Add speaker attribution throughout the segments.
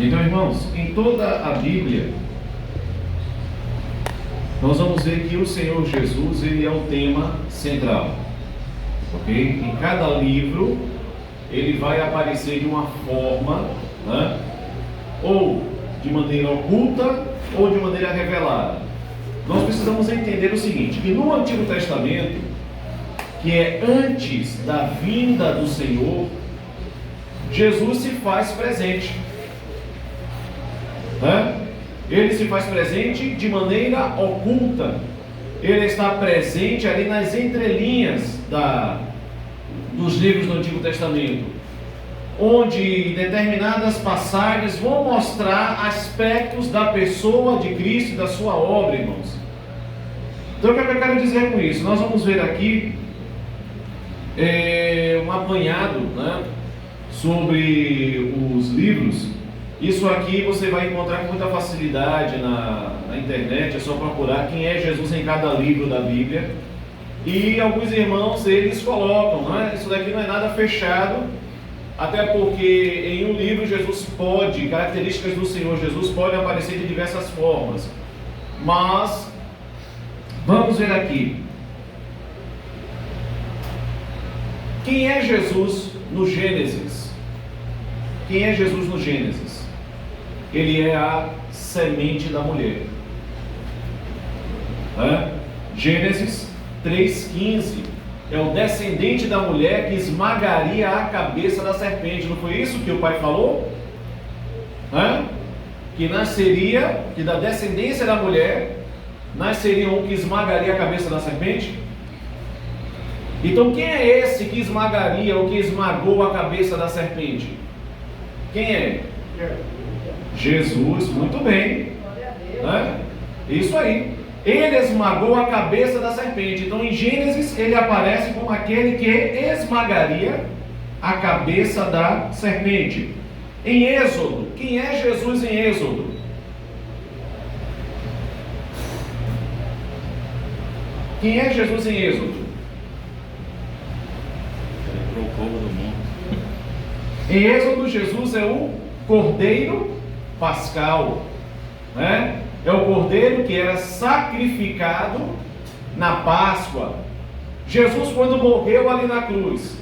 Speaker 1: Então, irmãos, em toda a Bíblia, nós vamos ver que o Senhor Jesus, ele é o tema central, ok? Em cada livro, ele vai aparecer de uma forma, né? Ou de maneira oculta, ou de maneira revelada. Nós precisamos entender o seguinte, que no Antigo Testamento, que é antes da vinda do Senhor, Jesus se faz presente, né? Ele se faz presente de maneira oculta. Ele está presente ali nas entrelinhas dos livros do Antigo Testamento, onde determinadas passagens vão mostrar aspectos da pessoa de Cristo e da sua obra, irmãos. Então, o que eu quero dizer com isso? Nós vamos ver aqui um apanhado, né, sobre os livros. Isso aqui você vai encontrar com muita facilidade na internet, é só procurar quem é Jesus em cada livro da Bíblia. E alguns irmãos, eles colocam, né? Isso daqui não é nada fechado, até porque em um livro características do Senhor Jesus podem aparecer de diversas formas. Mas, vamos ver aqui. Quem é Jesus no Gênesis? Quem é Jesus no Gênesis? Ele é a semente da mulher. Gênesis 3,15. É o descendente da mulher que esmagaria a cabeça da serpente. Não foi isso que o pai falou? Que da descendência da mulher nasceria um que esmagaria a cabeça da serpente. Então quem é esse que esmagaria ou que esmagou a cabeça da serpente? Quem é? Jesus, muito bem. Isso aí. Ele esmagou a cabeça da serpente. Então em Gênesis ele aparece como aquele que esmagaria a cabeça da serpente. Em Êxodo, quem é Jesus em Êxodo? Quem é Jesus em Êxodo?
Speaker 2: O povo do mundo.
Speaker 1: Em Êxodo, Jesus é o Cordeiro Pascal, né? É o cordeiro que era sacrificado na Páscoa. Jesus, quando morreu ali na cruz,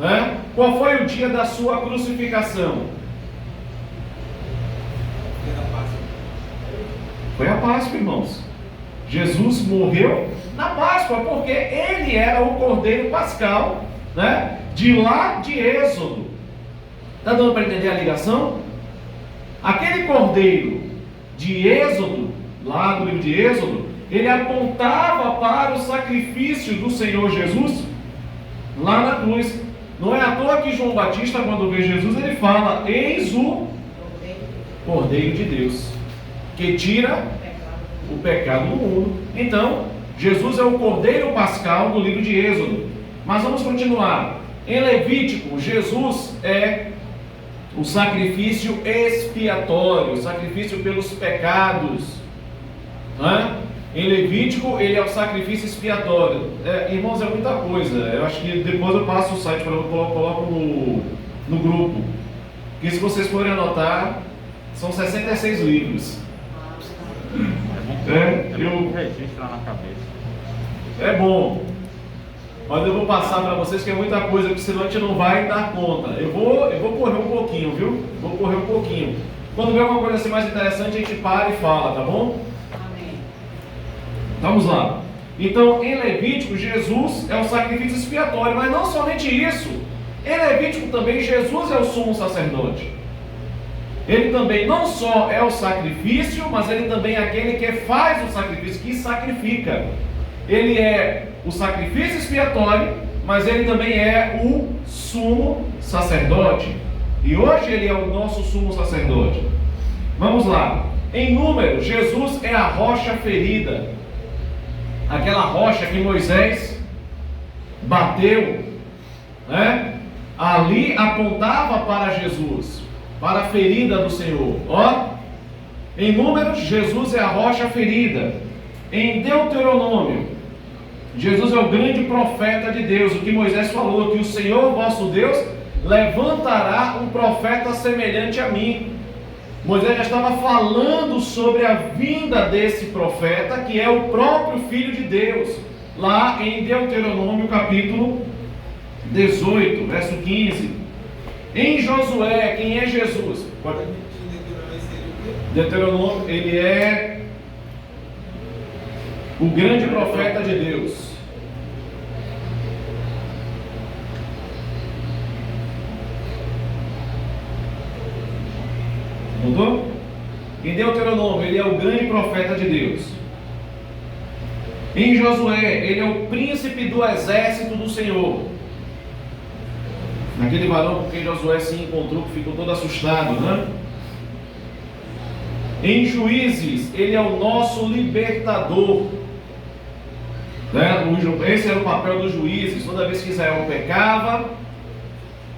Speaker 1: né? Qual foi o dia da sua crucificação? Foi a Páscoa, irmãos. Jesus morreu na Páscoa, porque ele era o Cordeiro Pascal, né? De lá de Êxodo. Está dando para entender a ligação? Aquele Cordeiro de Êxodo, lá do livro de Êxodo, ele apontava para o sacrifício do Senhor Jesus lá na cruz. Não é à toa que João Batista, quando vê Jesus, ele fala: eis o Cordeiro de Deus, que tira o pecado do mundo. Então, Jesus é o Cordeiro Pascal do livro de Êxodo. Mas vamos continuar. Em Levítico, Jesus é o sacrifício expiatório, o sacrifício pelos pecados. Em Levítico, ele é o sacrifício expiatório. Irmãos, é muita coisa. Eu acho que depois eu passo o site para eu coloco no grupo. Porque se vocês forem anotar, são 66 livros.
Speaker 2: Eu registro lá na cabeça.
Speaker 1: É bom. Mas eu vou passar para vocês que é muita coisa, porque senão a gente não vai dar conta. Eu vou correr um pouquinho, viu? Vou correr um pouquinho. Quando ver alguma coisa assim mais interessante, a gente para e fala, tá bom?
Speaker 3: Amém.
Speaker 1: Vamos lá. Então, em Levítico, Jesus é o sacrifício expiatório, mas não somente isso. Em Levítico também, Jesus é o sumo sacerdote. Ele também não só é o sacrifício, mas ele também é aquele que faz o sacrifício, que sacrifica. Ele é o sacrifício expiatório, mas ele também é o sumo sacerdote. E hoje ele é o nosso sumo sacerdote. Vamos lá. Em Números, Jesus é a rocha ferida. Aquela rocha que Moisés bateu, né? Ali apontava para Jesus, para a ferida do Senhor. Em Números, Jesus é a rocha ferida. Em Deuteronômio, Jesus é o grande profeta de Deus. O que Moisés falou, que o Senhor vosso Deus levantará um profeta semelhante a mim. Moisés já estava falando sobre a vinda desse profeta, que é o próprio Filho de Deus, lá em Deuteronômio capítulo 18, verso 15. Em Josué, quem é Jesus? Deuteronômio, ele é o grande profeta de Deus. Mudou? Em Deuteronômio, ele é o grande profeta de Deus. Em Josué, ele é o príncipe do exército do Senhor. Aquele varão com quem Josué se encontrou, que ficou todo assustado, né? Em Juízes, ele é o nosso libertador, né? Esse era o papel dos juízes. Toda vez que Israel pecava,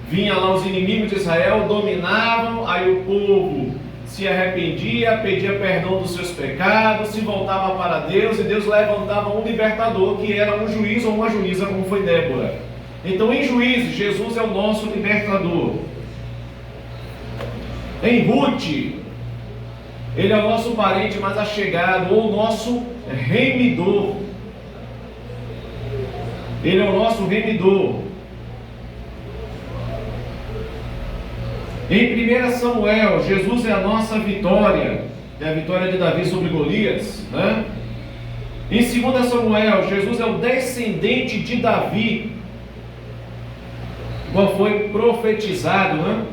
Speaker 1: vinha lá os inimigos de Israel, dominavam, aí o povo se arrependia, pedia perdão dos seus pecados, se voltava para Deus, e Deus levantava um libertador, que era um juiz ou uma juíza, como foi Débora. Então, em Juízes, Jesus é o nosso libertador. Em Ruth, ele é o nosso parente mais achegado, ou o nosso remidor. Ele é o nosso remidor. Em 1 Samuel, Jesus é a nossa vitória, é a vitória de Davi sobre Golias, né? Em 2 Samuel, Jesus é o descendente de Davi, qual foi profetizado, né?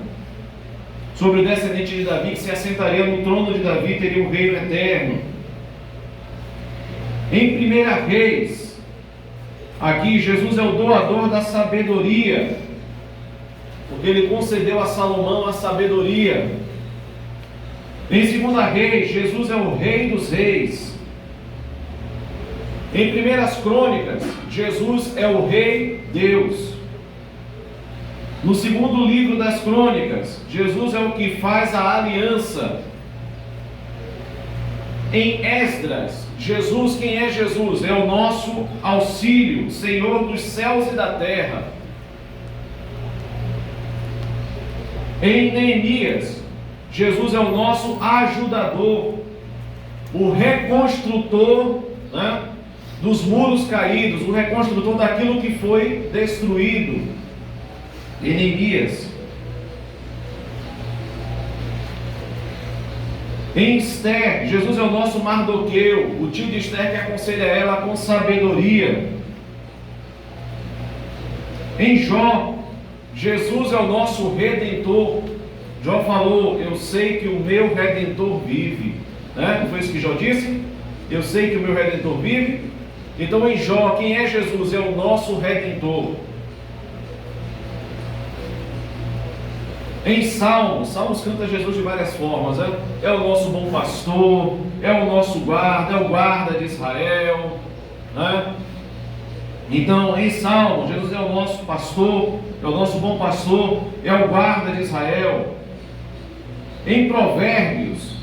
Speaker 1: Sobre o descendente de Davi, que se assentaria no trono de Davi, teria um reino eterno. Em 1 Reis, aqui Jesus é o doador da sabedoria, porque ele concedeu a Salomão a sabedoria. Em 2 Reis, Jesus é o Rei dos Reis. Em 1 Crônicas, Jesus é o Rei Deus. No segundo livro das Crônicas, Jesus é o que faz a aliança. Em Esdras, Jesus, quem é Jesus? É o nosso auxílio, Senhor dos céus e da terra. Em Neemias, Jesus é o nosso ajudador, o reconstrutor, né, dos muros caídos, o reconstrutor daquilo que foi destruído. Em Neemias. Em Esther, Jesus é o nosso Mardoqueu, o tio de Esther que aconselha ela com sabedoria. Em Jó, Jesus é o nosso Redentor. Jó falou: eu sei que o meu Redentor vive, né? Não foi isso que Jó disse? Eu sei que o meu Redentor vive. Então em Jó, quem é Jesus? É o nosso Redentor. Em Salmos canta Jesus de várias formas, né? É o nosso bom pastor, é o nosso guarda, é o guarda de Israel, né? Então, em Salmos, Jesus é o nosso pastor, é o nosso bom pastor, é o guarda de Israel. Em Provérbios,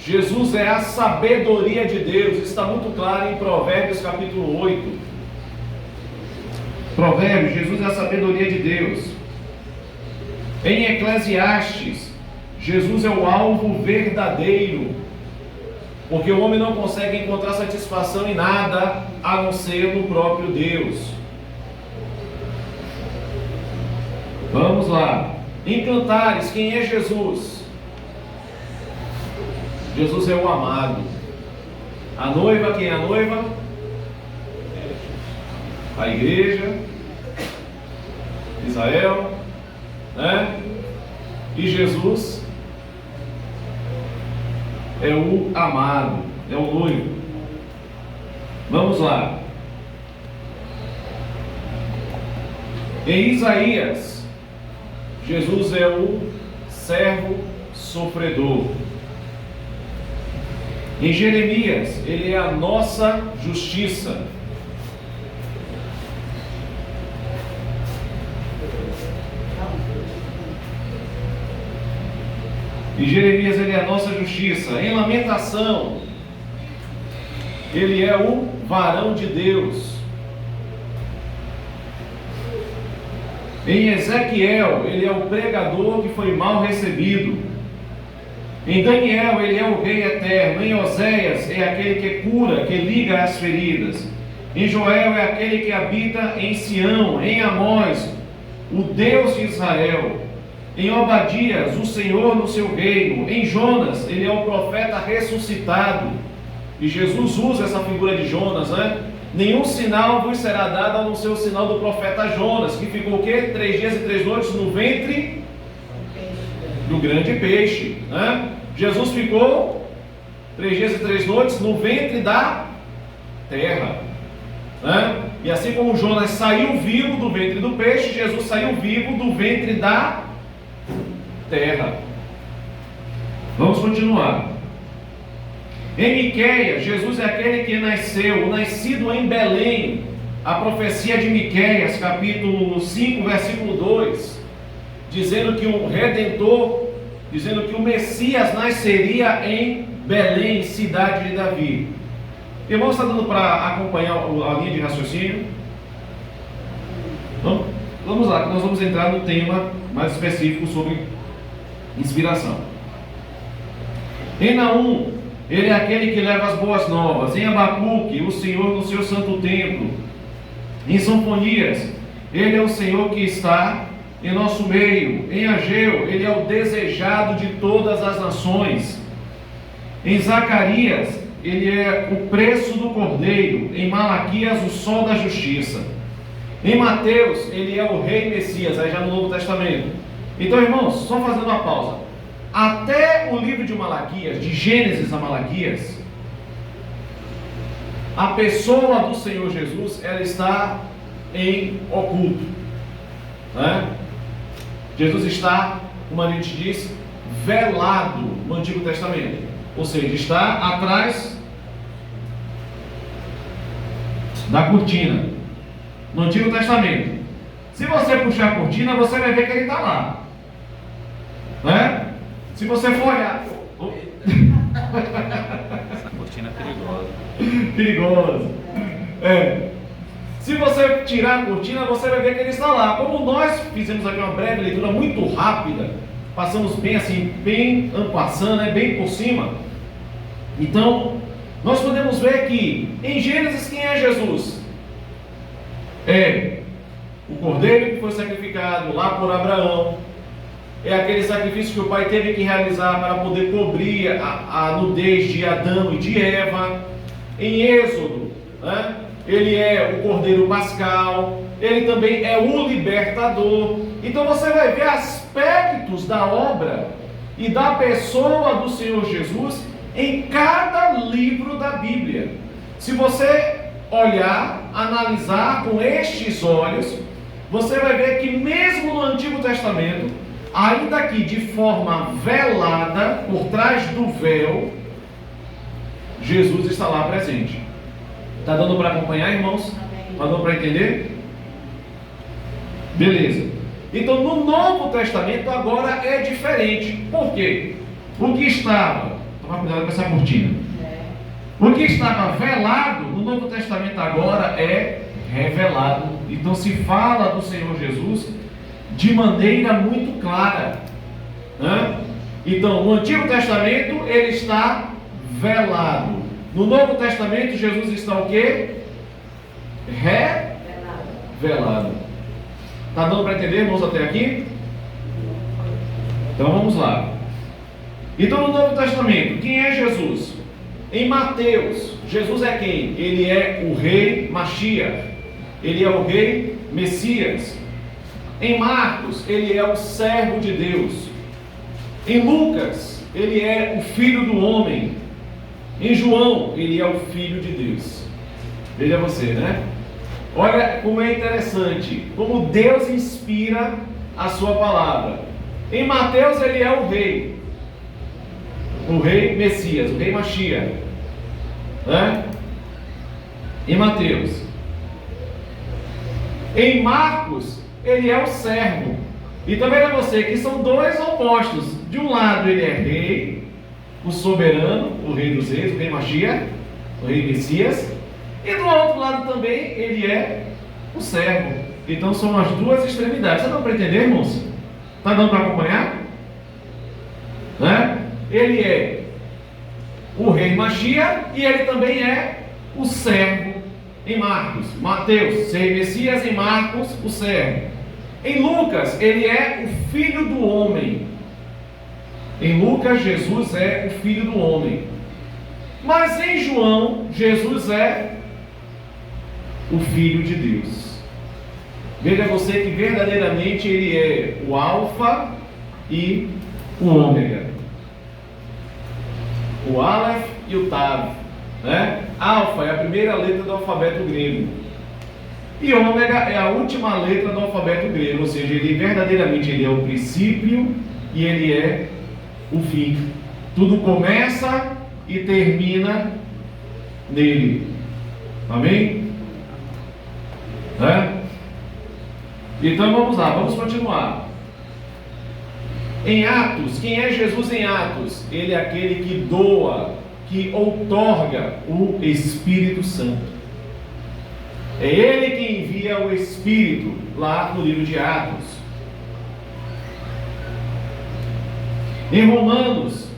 Speaker 1: Jesus é a sabedoria de Deus. Isso está muito claro em Provérbios capítulo 8. Provérbios, Jesus é a sabedoria de Deus. Em Eclesiastes, Jesus é o alvo verdadeiro, porque o homem não consegue encontrar satisfação em nada a não ser no próprio Deus. Vamos lá. Em Cantares, quem é Jesus? Jesus é o amado. A noiva, quem é a noiva? A igreja, Israel, né? E Jesus é o amado, é o noivo. Vamos lá. Em Isaías, Jesus é o servo sofredor. Em Jeremias, ele é a nossa justiça. Em Jeremias, ele é a nossa justiça. Em Lamentação, ele é o varão de Deus. Em Ezequiel, ele é o pregador que foi mal recebido. Em Daniel, ele é o rei eterno. Em Oséias, é aquele que cura, que liga as feridas. Em Joel, é aquele que habita em Sião. Em Amós, o Deus de Israel. Em Obadias, o Senhor no seu reino. Em Jonas, ele é o profeta ressuscitado. E Jesus usa essa figura de Jonas, né? Nenhum sinal vos será dado a não ser o sinal do profeta Jonas, que ficou o quê? 3 dias e 3 noites no ventre do grande peixe, né? Jesus ficou 3 dias e 3 noites no ventre da terra, né? E assim como Jonas saiu vivo do ventre do peixe, Jesus saiu vivo do ventre da terra. Vamos continuar. Em Miqueias, Jesus é aquele que nasceu, nascido em Belém. A profecia de Miqueias, capítulo 5, versículo 2, dizendo que o Redentor, dizendo que o Messias nasceria em Belém, cidade de Davi. Irmãos, está dando para acompanhar a linha de raciocínio? Então, vamos lá, que nós vamos entrar no tema mais específico sobre inspiração. Em Naum, ele é aquele que leva as boas novas. Em Abacuque, o Senhor no seu santo templo. Em Sinfonias, ele é o Senhor que está em nosso meio. Em Ageu, ele é o desejado de todas as nações. Em Zacarias, ele é o preço do cordeiro. Em Malaquias, o sol da justiça. Em Mateus, ele é o rei Messias, aí já no Novo Testamento. Então, irmãos, só fazendo uma pausa. Até o livro de Malaquias, de Gênesis a Malaquias, a pessoa do Senhor Jesus, ela está em oculto, né? Jesus está, como a gente diz, velado no Antigo Testamento, ou seja, está atrás da cortina no Antigo Testamento. Se você puxar a cortina, você vai ver que ele está lá, né? Se você for olhar,
Speaker 2: essa cortina é perigosa.
Speaker 1: Perigoso. Se você tirar a cortina, você vai ver que ele está lá. Como nós fizemos aqui uma breve leitura muito rápida, passamos bem assim, bem en passant, né, bem por cima. Então, nós podemos ver que em Gênesis quem é Jesus? É o cordeiro que foi sacrificado lá por Abraão. É aquele sacrifício que o pai teve que realizar para poder cobrir a nudez de Adão e de Eva. Em Êxodo, né, ele é o cordeiro pascal, ele também é o libertador. Então você vai ver aspectos da obra e da pessoa do Senhor Jesus em cada livro da Bíblia. Se você olhar, analisar com estes olhos, você vai ver que mesmo no Antigo Testamento, ainda que de forma velada, por trás do véu, Jesus está lá presente. Está dando para acompanhar, irmãos? Está dando para entender? Beleza. Então, no Novo Testamento agora é diferente. Por quê? O que estava, toma cuidado com essa cortina. O que estava velado no Novo Testamento agora é revelado. Então se fala do Senhor Jesus de maneira muito clara, né? Então no Antigo Testamento ele está velado. No Novo Testamento Jesus está o quê? Revelado. Está dando para entender, irmãos, até aqui? Então vamos lá. Então no Novo Testamento, quem é Jesus? Em Mateus, Jesus é quem? Ele é o rei Mashiach. Ele é o rei Messias. Em Marcos, ele é o servo de Deus. Em Lucas, ele é o filho do homem. Em João, ele é o filho de Deus. Veja você, né? Olha como é interessante, como Deus inspira a sua palavra. Em Mateus, ele é o rei Messias, o rei Mashiach, né? Em Mateus. Em Marcos, ele é o servo. E também é você que são dois opostos. De um lado ele é rei, o soberano, o rei dos reis, o rei Mashiach, o rei Messias. E do outro lado também ele é o servo. Então são as duas extremidades. Está dando para entender, irmãos? Está dando para acompanhar? Né? ele é o rei Mashiach e ele também é o servo em Marcos. Mateus, ser Messias; em Marcos, o servo. Em Lucas, ele é o filho do homem. Em Lucas, Jesus é o filho do homem. Mas em João, Jesus é o filho de Deus. Veja você que verdadeiramente ele é o alfa e o ômega, o Aleph e o Tav, né? Alfa é a primeira letra do alfabeto grego e ômega é a última letra do alfabeto grego, ou seja, ele verdadeiramente ele é o princípio e ele é o fim. Tudo começa e termina nele. Amém? Né? Então vamos lá, vamos continuar. Em Atos, quem é Jesus em Atos? Ele é aquele que doa, que outorga o Espírito Santo. É ele que envia o Espírito lá no livro de Atos. Em Romanos,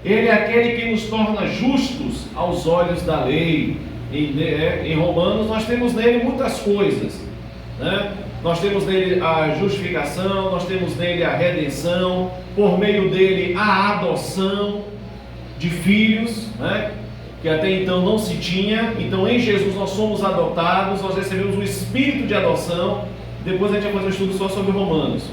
Speaker 1: ele é aquele que nos torna justos aos olhos da lei. Em Romanos nós temos nele muitas coisas, né? Nós temos nele a justificação, nós temos nele a redenção, por meio dele a adoção de filhos, né? Que até então não se tinha. Então em Jesus nós somos adotados, nós recebemos o espírito de adoção. Depois a gente vai fazer um estudo só sobre Romanos.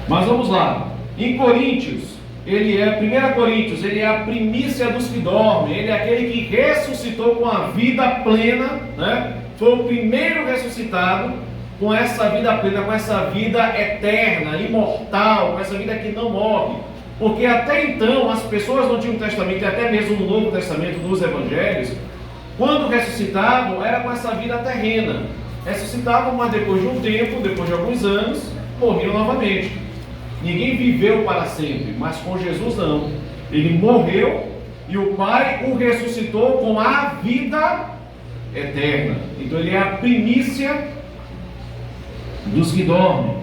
Speaker 1: Mas vamos lá. Em Coríntios, ele é 1 Coríntios, ele é a primícia dos que dormem, ele é aquele que ressuscitou com a vida plena, né? Foi o primeiro ressuscitado com essa vida plena, com essa vida eterna, imortal, com essa vida que não morre. Porque até então as pessoas no Antigo Testamento e até mesmo no Novo Testamento, nos Evangelhos, quando ressuscitavam, era com essa vida terrena. Ressuscitavam, mas depois de um tempo, depois de alguns anos, morriam novamente. Ninguém viveu para sempre, mas com Jesus não. Ele morreu e o Pai o ressuscitou com a vida eterna. Então ele é a primícia dos que dormem.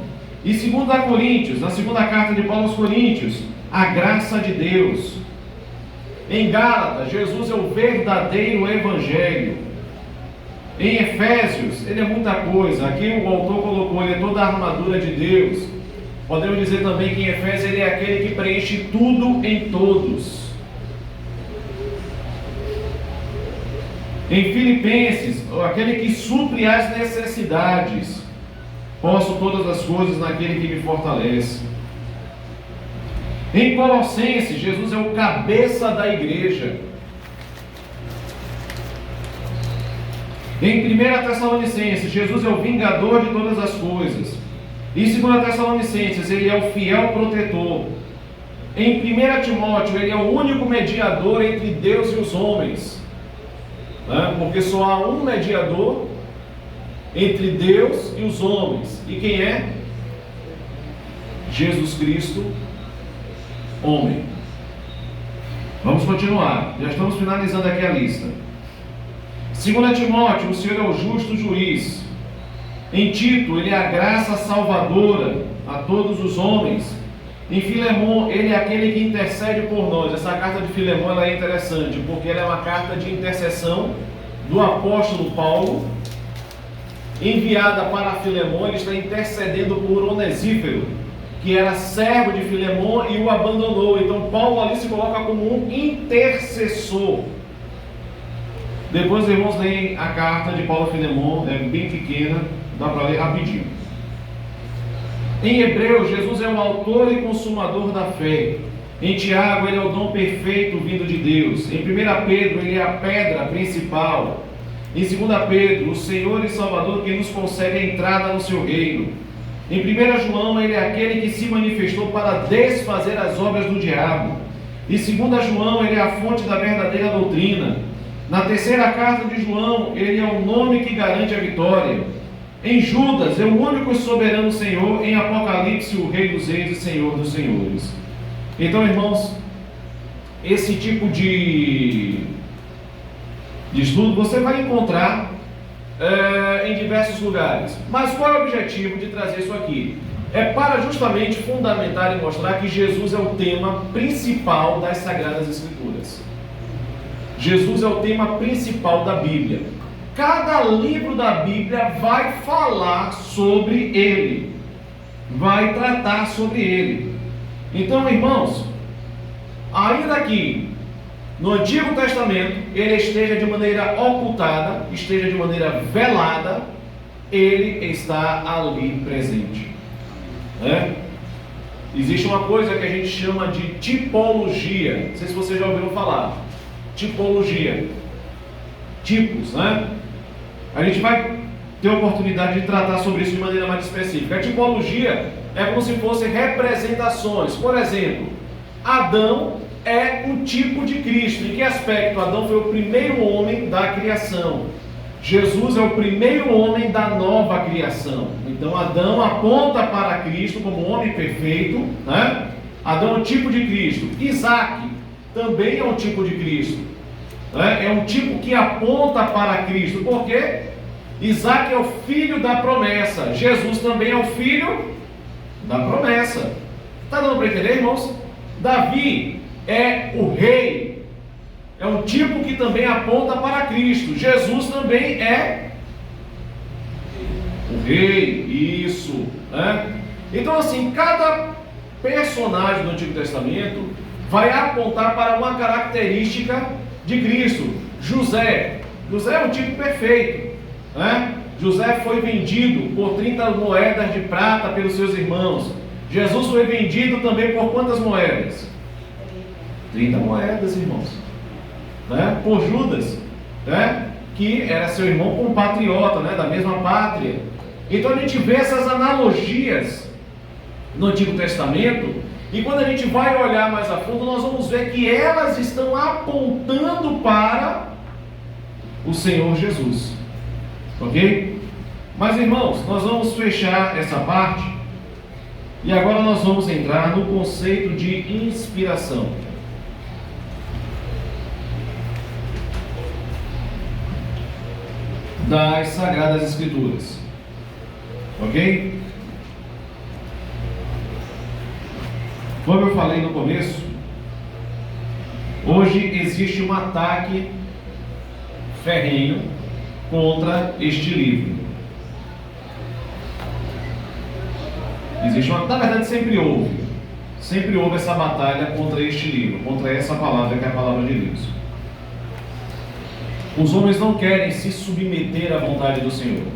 Speaker 1: E 2 Coríntios, na segunda carta de Paulo aos Coríntios, a graça de Deus. Em Gálatas, Jesus é o verdadeiro evangelho. Em Efésios, ele é muita coisa. Aqui o autor colocou, ele é toda a armadura de Deus. Podemos dizer também que em Efésios ele é aquele que preenche tudo em todos. Em Filipenses, aquele que supre as necessidades. Posso todas as coisas naquele que me fortalece. Em Colossenses, Jesus é o cabeça da igreja. Em 1 Tessalonicenses, Jesus é o vingador de todas as coisas. Em 2 Tessalonicenses, ele é o fiel protetor. Em 1 Timóteo, ele é o único mediador entre Deus e os homens. Porque só há um mediador entre Deus e os homens. E quem é? Jesus Cristo, homem. Vamos continuar. Já estamos finalizando aqui a lista. 2 Timóteo, o Senhor é o justo juiz. Em Tito, ele é a graça salvadora a todos os homens. Em Filemão, ele é aquele que intercede por nós. Essa carta de Filemão ela é interessante, porque ela é uma carta de intercessão do apóstolo Paulo, enviada para Filemão. Ele está intercedendo por Onesífero, que era servo de Filemão e o abandonou. Então Paulo ali se coloca como um intercessor. Depois os irmãos leem a carta de Paulo a Filemão, é bem pequena, dá para ler rapidinho. Em Hebreus, Jesus é o autor e consumador da fé. Em Tiago, ele é o dom perfeito vindo de Deus. Em 1 Pedro, ele é a pedra principal. Em 2 Pedro, o Senhor e Salvador que nos concede a entrada no seu reino. Em 1 João, ele é aquele que se manifestou para desfazer as obras do diabo. Em 2 João, ele é a fonte da verdadeira doutrina. Na terceira carta de João, ele é o nome que garante a vitória. Em Judas, é o único e soberano Senhor. Em Apocalipse, o Rei dos Reis e Senhor dos Senhores. Então, irmãos, esse tipo de estudo você vai encontrar em diversos lugares. Mas qual é o objetivo de trazer isso aqui? é para justamente fundamentar e mostrar que Jesus é o tema principal das Sagradas Escrituras. Jesus é o tema principal da Bíblia. Cada livro da Bíblia vai falar sobre ele, vai tratar sobre ele. Então, irmãos, ainda que no Antigo Testamento ele esteja de maneira ocultada, esteja de maneira velada, ele está ali presente. Existe uma coisa que a gente chama de tipologia. Não sei se vocês já ouviram falar. Tipologia. Tipos, né? A gente vai ter a oportunidade de tratar sobre isso de maneira mais específica. A tipologia é como se fossem representações. Por exemplo, Adão é um tipo de Cristo. Em que aspecto? Adão foi o primeiro homem da criação. Jesus é o primeiro homem da nova criação. Então Adão aponta para Cristo como homem perfeito, né? Adão é um tipo de Cristo. Isaac também é um tipo de Cristo, né? É um tipo que aponta para Cristo. Por quê? Isaac é o filho da promessa. Jesus também é o filho da promessa. Está dando para entender, irmãos? Davi é o rei. É um tipo que também aponta para Cristo. Jesus também é o rei. Isso, né? Então assim, cada personagem do Antigo Testamento vai apontar para uma característica de Cristo. José é um tipo perfeito, né? José foi vendido por 30 moedas de prata pelos seus irmãos. Jesus foi vendido também por quantas moedas? 30 moedas, irmãos. Né? Por Judas, né? Que era seu irmão compatriota, né? Da mesma pátria. Então a gente vê essas analogias no Antigo Testamento, e quando a gente vai olhar mais a fundo, nós vamos ver que elas estão apontando para o Senhor Jesus. Ok? Mas irmãos, nós vamos fechar essa parte, e agora nós vamos entrar no conceito de inspiração. Das Sagradas Escrituras. Ok? Como eu falei no começo, hoje existe um ataque ferrenho contra este livro. Na verdade sempre houve essa batalha contra este livro, contra essa palavra que é a palavra de Deus. Os homens não querem se submeter à vontade do Senhor.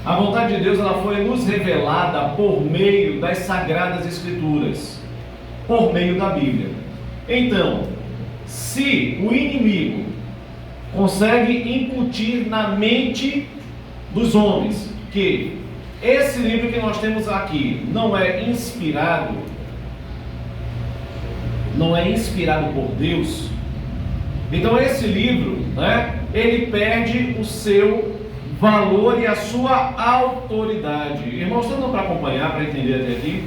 Speaker 1: A vontade de Deus, ela foi nos revelada por meio das Sagradas Escrituras, por meio da Bíblia. Então, se o inimigo consegue incutir na mente dos homens que esse livro que nós temos aqui não é inspirado por Deus, então esse livro, né, ele perde o seu valor e a sua autoridade. Irmãos, estão dando para acompanhar, para entender até aqui?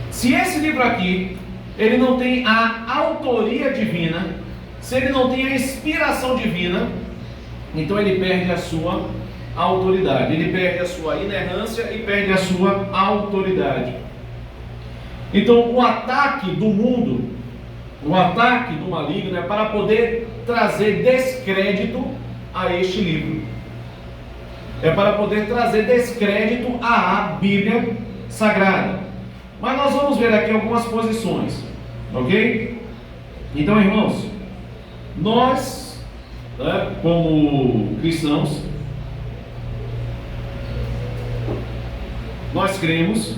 Speaker 1: Se esse livro aqui, ele não tem a autoria divina, se ele não tem a inspiração divina, então ele perde a sua autoridade, ele perde a sua inerrância e perde a sua autoridade. Então o ataque do mundo, o ataque do maligno é para poder trazer descrédito a este livro. É para poder trazer descrédito à Bíblia Sagrada. Mas nós vamos ver aqui algumas posições, ok? Então, irmãos, nós, né, como cristãos, nós cremos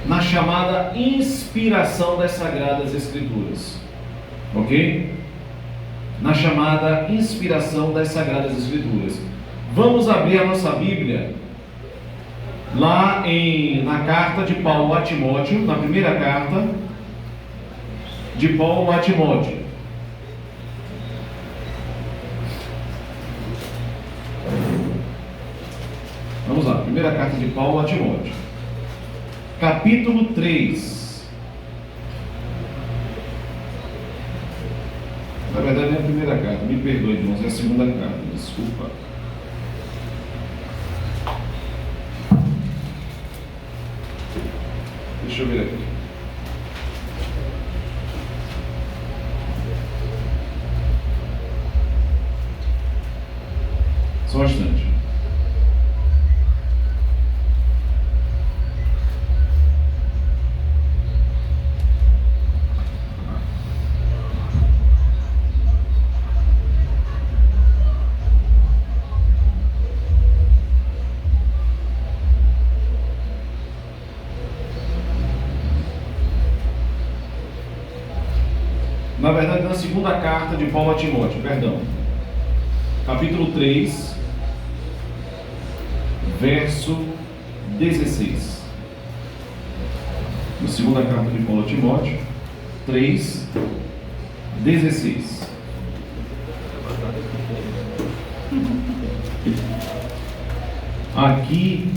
Speaker 1: na chamada inspiração das Sagradas Escrituras, ok? Na chamada inspiração das Sagradas Escrituras. Vamos abrir a nossa Bíblia lá na carta de Paulo a Timóteo, na primeira carta de Paulo a Timóteo. Vamos lá, primeira carta de Paulo a Timóteo, capítulo 3. Na verdade não é a primeira carta, me perdoe, irmãos, é a segunda carta, desculpa. Deixa eu ver aqui. Só um instante. Na verdade, na segunda carta de Paulo a Timóteo, perdão. Capítulo 3, verso 16. Na segunda carta de Paulo a Timóteo, 3, 16. Aqui,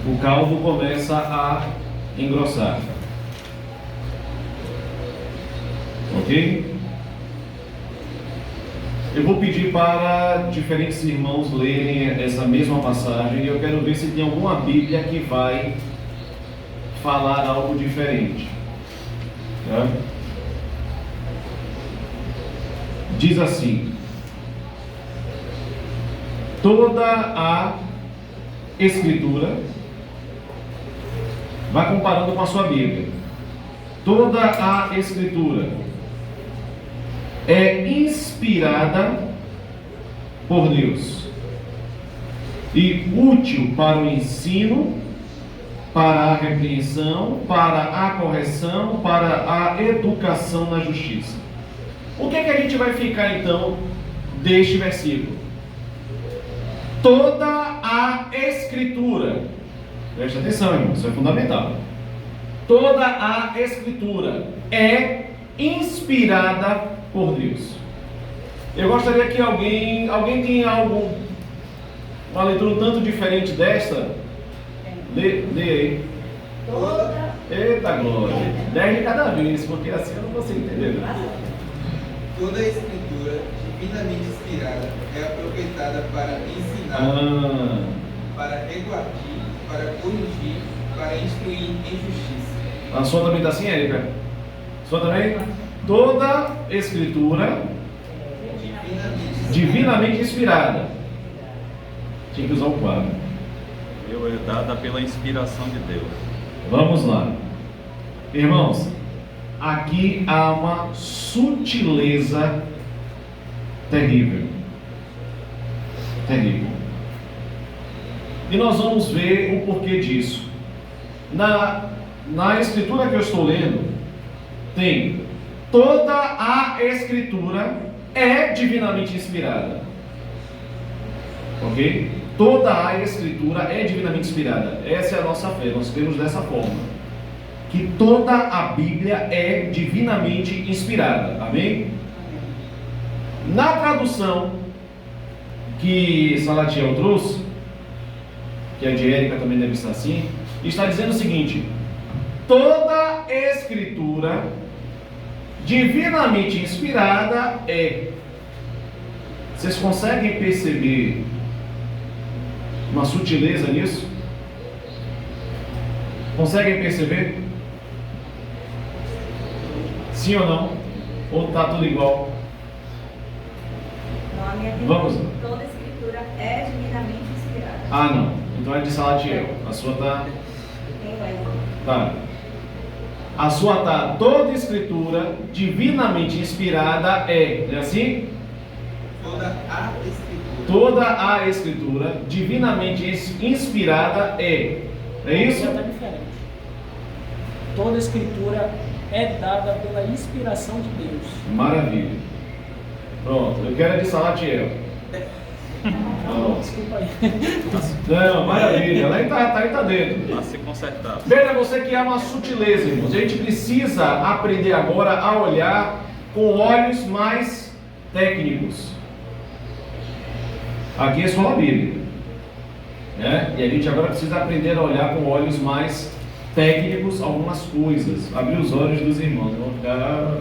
Speaker 1: o caldo começa a engrossar. Ok? Eu vou pedir para diferentes irmãos lerem essa mesma passagem e eu quero ver se tem alguma Bíblia que vai falar algo diferente. Tá? Diz assim: toda a Escritura, vai comparando com a sua Bíblia, toda a Escritura é inspirada por Deus e útil para o ensino, para a repreensão, para a correção, para a educação na justiça. O que é que a gente vai ficar então deste versículo? Toda a Escritura, presta atenção, irmão, isso é fundamental. Toda a Escritura é inspirada por Deus. Eu gostaria que alguém tem uma leitura um tanto diferente desta? Lê aí.
Speaker 3: Toda.
Speaker 1: Eita glória, 10 de cada vez, porque assim eu não consigo entender.
Speaker 4: Toda a Escritura, divinamente inspirada, é aproveitada para ensinar, para reguardir, para corrigir, para instruir em justiça.
Speaker 1: A sua também está assim, Érica? A sua também? Toda Escritura divinamente inspirada. Tinha que usar o quadro.
Speaker 2: É dada pela inspiração de Deus.
Speaker 1: Vamos lá. Irmãos, aqui há uma sutileza terrível. Terrível. E nós vamos ver o porquê disso. Na escritura que eu estou lendo, tem toda a Escritura é divinamente inspirada. Ok? Toda a Escritura é divinamente inspirada. Essa é a nossa fé, nós cremos dessa forma. Que toda a Bíblia é divinamente inspirada. Amém? Na tradução que Salatiel trouxe, que a de Érica também deve estar assim, está dizendo o seguinte: toda Escritura divinamente inspirada é. Vocês conseguem perceber uma sutileza nisso? Conseguem perceber? Sim ou não? Ou está tudo igual?
Speaker 3: Não, a minha
Speaker 1: Vamos.
Speaker 3: Toda escritura é divinamente inspirada.
Speaker 1: Ah, não. Então é de Salatiel. A sua está.
Speaker 3: Tem o erro.
Speaker 1: Tá. A sua está toda escritura divinamente inspirada é. É assim?
Speaker 4: Toda a Escritura.
Speaker 1: Toda a escritura divinamente inspirada é. É isso?
Speaker 5: Está diferente. Toda a escritura é dada pela inspiração de Deus.
Speaker 1: Maravilha. Pronto, eu quero a de Salatiel. Pronto.
Speaker 5: Desculpa aí.
Speaker 1: Não, maravilha. Ela está dentro.
Speaker 2: A se consertar.
Speaker 1: Veja você que há uma sutileza, irmãos. A gente precisa aprender agora a olhar com olhos mais técnicos. Aqui é só a Bíblia, né? E a gente agora precisa aprender a olhar com olhos mais técnicos algumas coisas. Abrir os olhos dos irmãos. Vão ficar...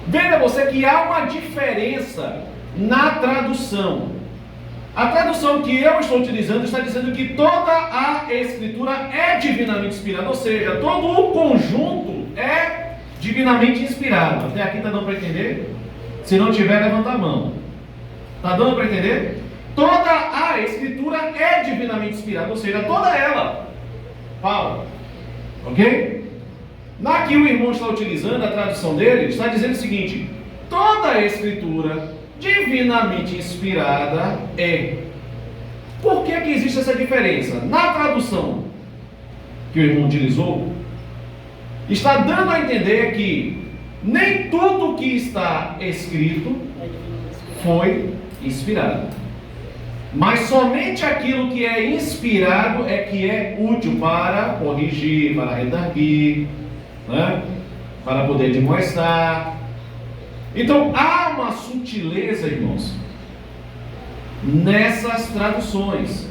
Speaker 1: Veja você que há uma diferença na tradução. A tradução que eu estou utilizando está dizendo que toda a Escritura é divinamente inspirada, ou seja, todo o conjunto é divinamente inspirado. Até aqui está dando para entender? Se não tiver, levanta a mão. Está dando para entender? Toda a Escritura é divinamente inspirada, ou seja, toda ela. Fala. Ok? Na que o irmão está utilizando, a tradução dele, está dizendo o seguinte: toda a Escritura divinamente inspirada é. Por que existe essa diferença? Na tradução que o irmão utilizou, está dando a entender que nem tudo que está escrito foi inspirado, mas somente aquilo que é inspirado é que é útil para corrigir, para redarguir, né? Para poder demonstrar. Então há uma sutileza, irmãos, nessas traduções,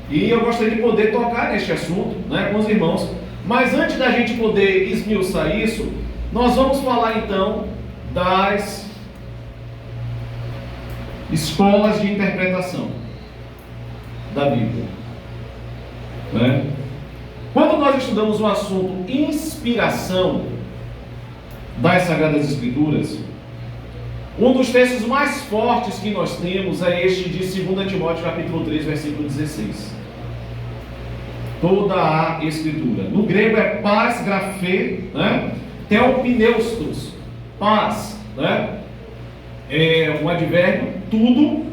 Speaker 1: e eu gostaria de poder tocar neste assunto, né, com os irmãos. Mas antes da gente poder esmiuçar isso, nós vamos falar então das escolas de interpretação da Bíblia, né? Quando nós estudamos o assunto inspiração das Sagradas Escrituras, um dos textos mais fortes que nós temos é este de 2 Timóteo capítulo 3, versículo 16. Toda a Escritura. No grego é paz grafê, né? Theopneustos, paz, né? É um advérbio, tudo,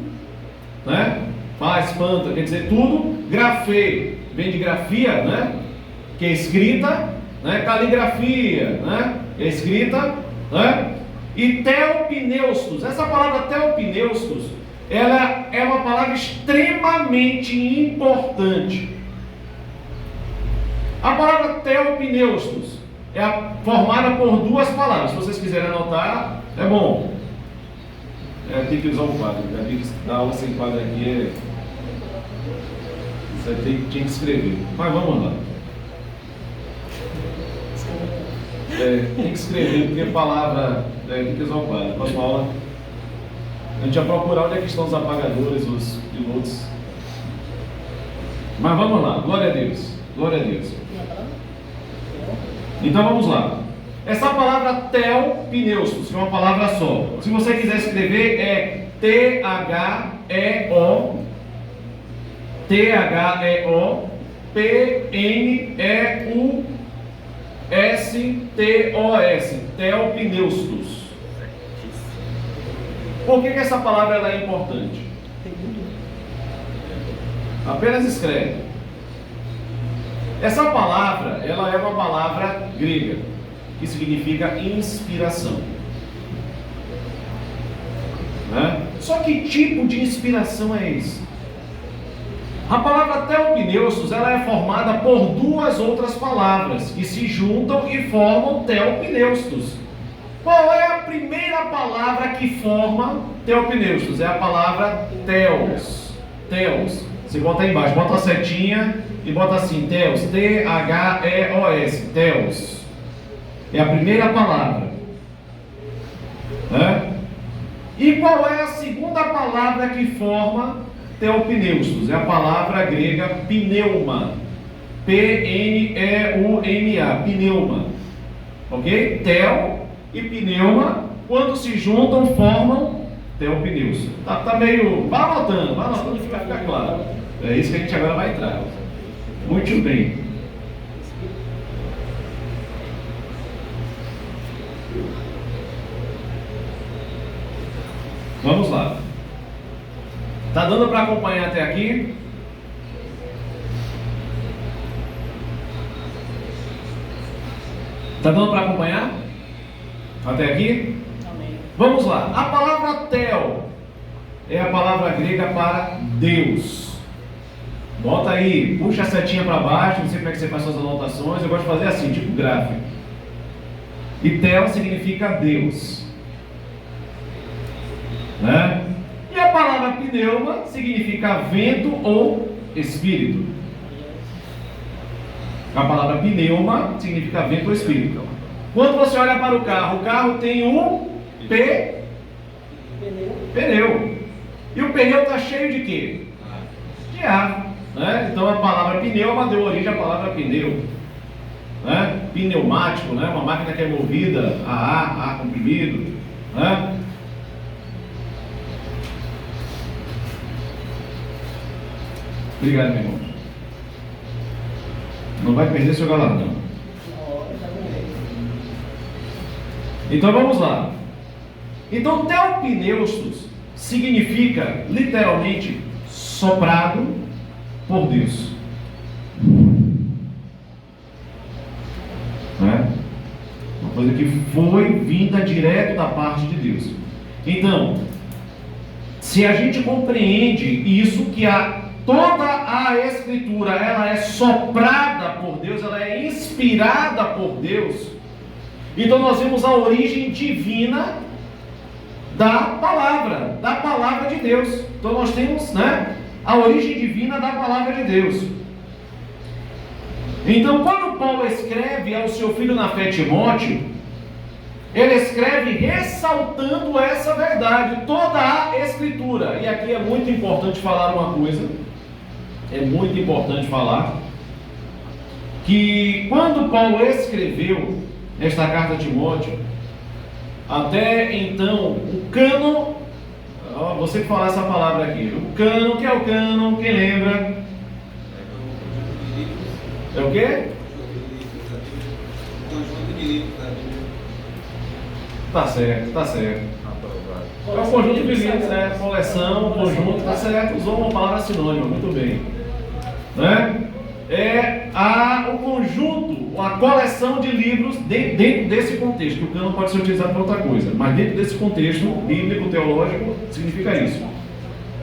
Speaker 1: né? Paz, panta, quer dizer tudo. Grafê, vem de grafia, né? Que é escrita, né? Caligrafia, né? É escrita, né? E theopneustos, essa palavra theopneustos, ela é uma palavra extremamente importante. A palavra theopneustos é formada por duas palavras. Se vocês quiserem anotar, é bom. Tem que usar um quadro. Da aula sem quadro aqui você tinha que escrever. Mas vamos lá. Tem que escrever, porque a palavra tem que usar o quadro. Próxima aula a gente vai procurar onde é que estão os apagadores, os pilotos. Mas vamos lá, glória a Deus. Glória a Deus. Então vamos lá. Essa palavra theopneustos, que é uma palavra só. Se você quiser escrever, é Theopneustos, theopneustos. Por que essa palavra ela é importante? Apenas escreve. Essa palavra, ela é uma palavra grega, que significa inspiração, né? Só que tipo de inspiração é esse? A palavra theopneustos, ela é formada por duas outras palavras que se juntam e formam theopneustos. Qual é a primeira palavra que forma theopneustos? É a palavra theos. Theos. Você bota aí embaixo, bota a setinha e bota assim, theos, T-H-E-O-S, theos. É a primeira palavra, né? E qual é a segunda palavra que forma theopneustos? É a palavra grega pneuma, P-N-E-U-M-A, pneuma, ok? Theo e pneuma, quando se juntam, formam theopneustos. Tá meio... Vai anotando que vai ficar claro. É isso que a gente agora vai entrar. Muito bem. Vamos lá. Tá dando para acompanhar até aqui? Tá dando para acompanhar? Até aqui?
Speaker 5: Amém.
Speaker 1: Vamos lá. A palavra theo é a palavra grega para Deus. Bota aí, puxa a setinha para baixo, não sei como é que você faz suas anotações, eu gosto de fazer assim, tipo gráfico. E theo significa Deus, né? E a palavra pneuma significa vento ou espírito. A palavra pneuma significa vento ou espírito. Quando você olha para o carro tem um pneu. E o pneu está cheio de quê? De ar. Né? Então a palavra pneu deu origem à palavra pneu. Né? Pneumático, né? Uma máquina que é movida a ar comprimido. Né? Obrigado, meu irmão. Não vai perder seu galardão. Então vamos lá. Então teopneustos significa literalmente soprado por Deus. Né? Uma coisa que foi vinda direto da parte de Deus. Então, se a gente compreende isso, que toda a Escritura ela é soprada por Deus, ela é inspirada por Deus, então nós vemos a origem divina da palavra de Deus. Então nós temos, né, a origem divina da palavra de Deus. Então quando Paulo escreve ao seu filho na fé Timóteo, ele escreve ressaltando essa verdade, toda a Escritura. E aqui é muito importante falar uma coisa, é muito importante falar, que quando Paulo escreveu esta carta a Timóteo, até então, o cânon, você que falar essa palavra aqui, o cânon, o que é o cânon? Quem lembra? É o quê?
Speaker 4: Conjunto de livros da Bíblia.
Speaker 1: Tá certo. É um conjunto de livros, né? Coleção, conjunto, tá certo. Usou uma palavra sinônima, muito bem. Né? É o conjunto, a coleção de livros dentro desse contexto, que o cânon pode ser utilizado para outra coisa, mas dentro desse contexto bíblico, teológico, significa isso.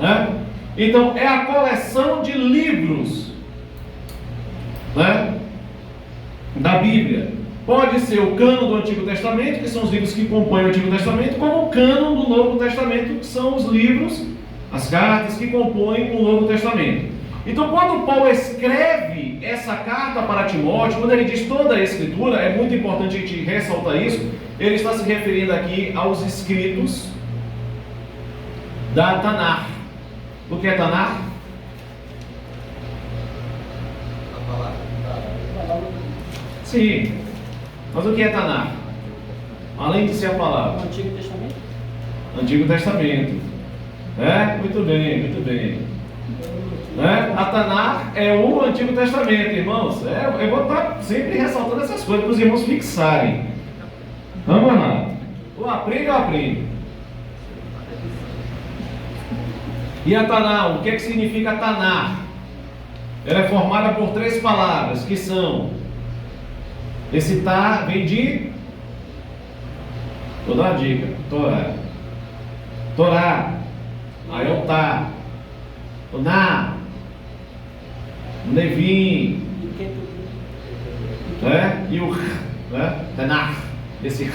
Speaker 1: Né? Então, é a coleção de livros, né, da Bíblia. Pode ser o cânon do Antigo Testamento, que são os livros que compõem o Antigo Testamento, como o cânon do Novo Testamento, que são os livros, as cartas que compõem o Novo Testamento. Então, quando Paulo escreve essa carta para Timóteo, quando ele diz toda a Escritura, é muito importante a gente ressaltar isso, ele está se referindo aqui aos escritos da Tanar. O que é Tanar?
Speaker 4: A palavra.
Speaker 1: Sim. Mas o que é Tanar? Além de ser a palavra.
Speaker 5: O Antigo Testamento?
Speaker 1: Antigo Testamento. Muito bem. Né? A Tanar é o Antigo Testamento, irmãos. Eu vou estar sempre ressaltando essas coisas para os irmãos fixarem. Vamos lá. Ou aprende. E a Tanar, o que significa Tanar? Ela é formada por 3 palavras, que são... Esse tá vem de... Vou dar uma dica. Torá. Aí é o tá. O na. Levim, né? E o né? Tanakh, esse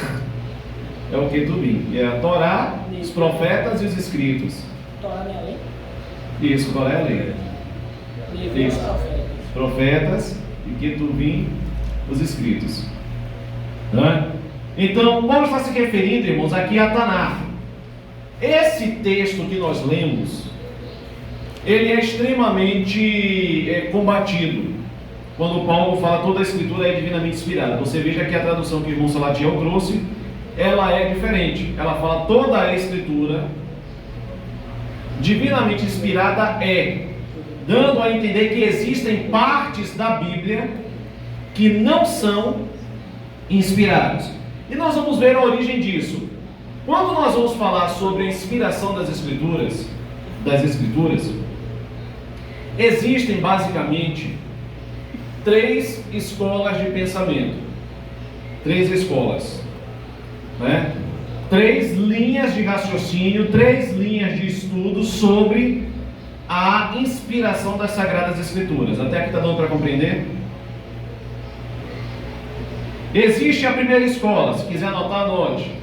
Speaker 1: é o Ketubim, e é a Torá, os profetas e os escritos.
Speaker 5: Torá é a lei?
Speaker 1: Isso, Torá é a lei. Isso. Os profetas e Ketubim, os escritos. Né? Então, Paulo está se referindo, irmãos, aqui a Tanakh. Esse texto que nós lemos, ele é extremamente combatido. Quando Paulo fala toda a Escritura é divinamente inspirada. Você veja que a tradução que o irmão Salatiel trouxe, ela é diferente. Ela fala toda a Escritura divinamente inspirada dando a entender que existem partes da Bíblia que não são inspiradas. E nós vamos ver a origem disso. Quando nós vamos falar sobre a inspiração das Escrituras, existem basicamente 3 escolas de pensamento. 3 escolas, né? 3 linhas de raciocínio, 3 linhas de estudo sobre a inspiração das Sagradas Escrituras. Até aqui está dando para compreender? Existe a primeira escola, se quiser anotar, anote.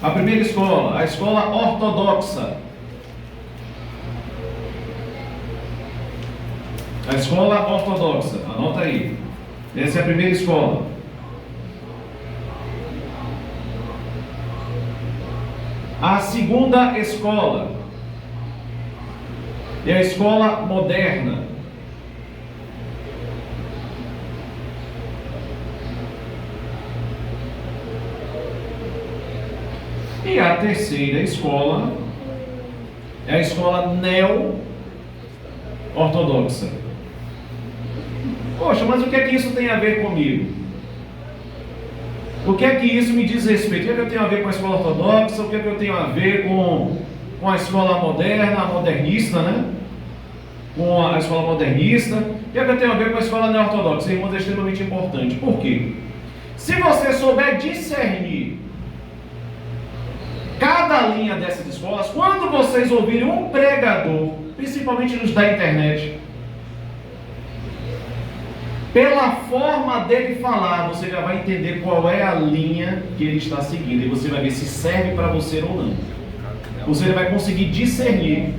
Speaker 1: A primeira escola, a escola ortodoxa. A escola ortodoxa, anota aí. Essa é a primeira escola. A segunda escola e a escola moderna. E a terceira escola é a escola neo-ortodoxa. Poxa, mas o que é que isso tem a ver comigo? O que é que isso me diz respeito? O que é que eu tenho a ver com a escola ortodoxa? O que é que eu tenho a ver com a escola moderna, a modernista, né? Com a escola modernista. O que é que eu tenho a ver com a escola neo-ortodoxa? Irmãos, é extremamente importante. Por quê? Se você souber discernir cada linha dessas escolas, quando vocês ouvirem um pregador, principalmente nos da internet, pela forma dele falar, você já vai entender qual é a linha que ele está seguindo, e você vai ver se serve para você ou não. Você vai conseguir discernir.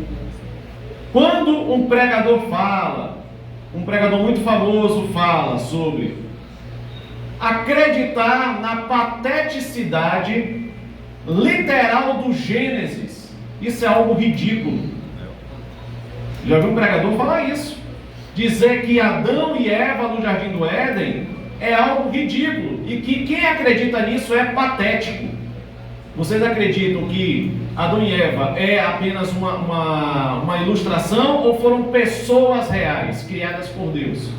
Speaker 1: Quando um pregador fala, um pregador muito famoso fala sobre acreditar na pateticidade literal do Gênesis, isso é algo ridículo. Já viu um pregador falar isso? Dizer que Adão e Eva no Jardim do Éden é algo ridículo, e que quem acredita nisso é patético. Vocês acreditam que Adão e Eva é apenas uma ilustração, ou foram pessoas reais, criadas por Deus?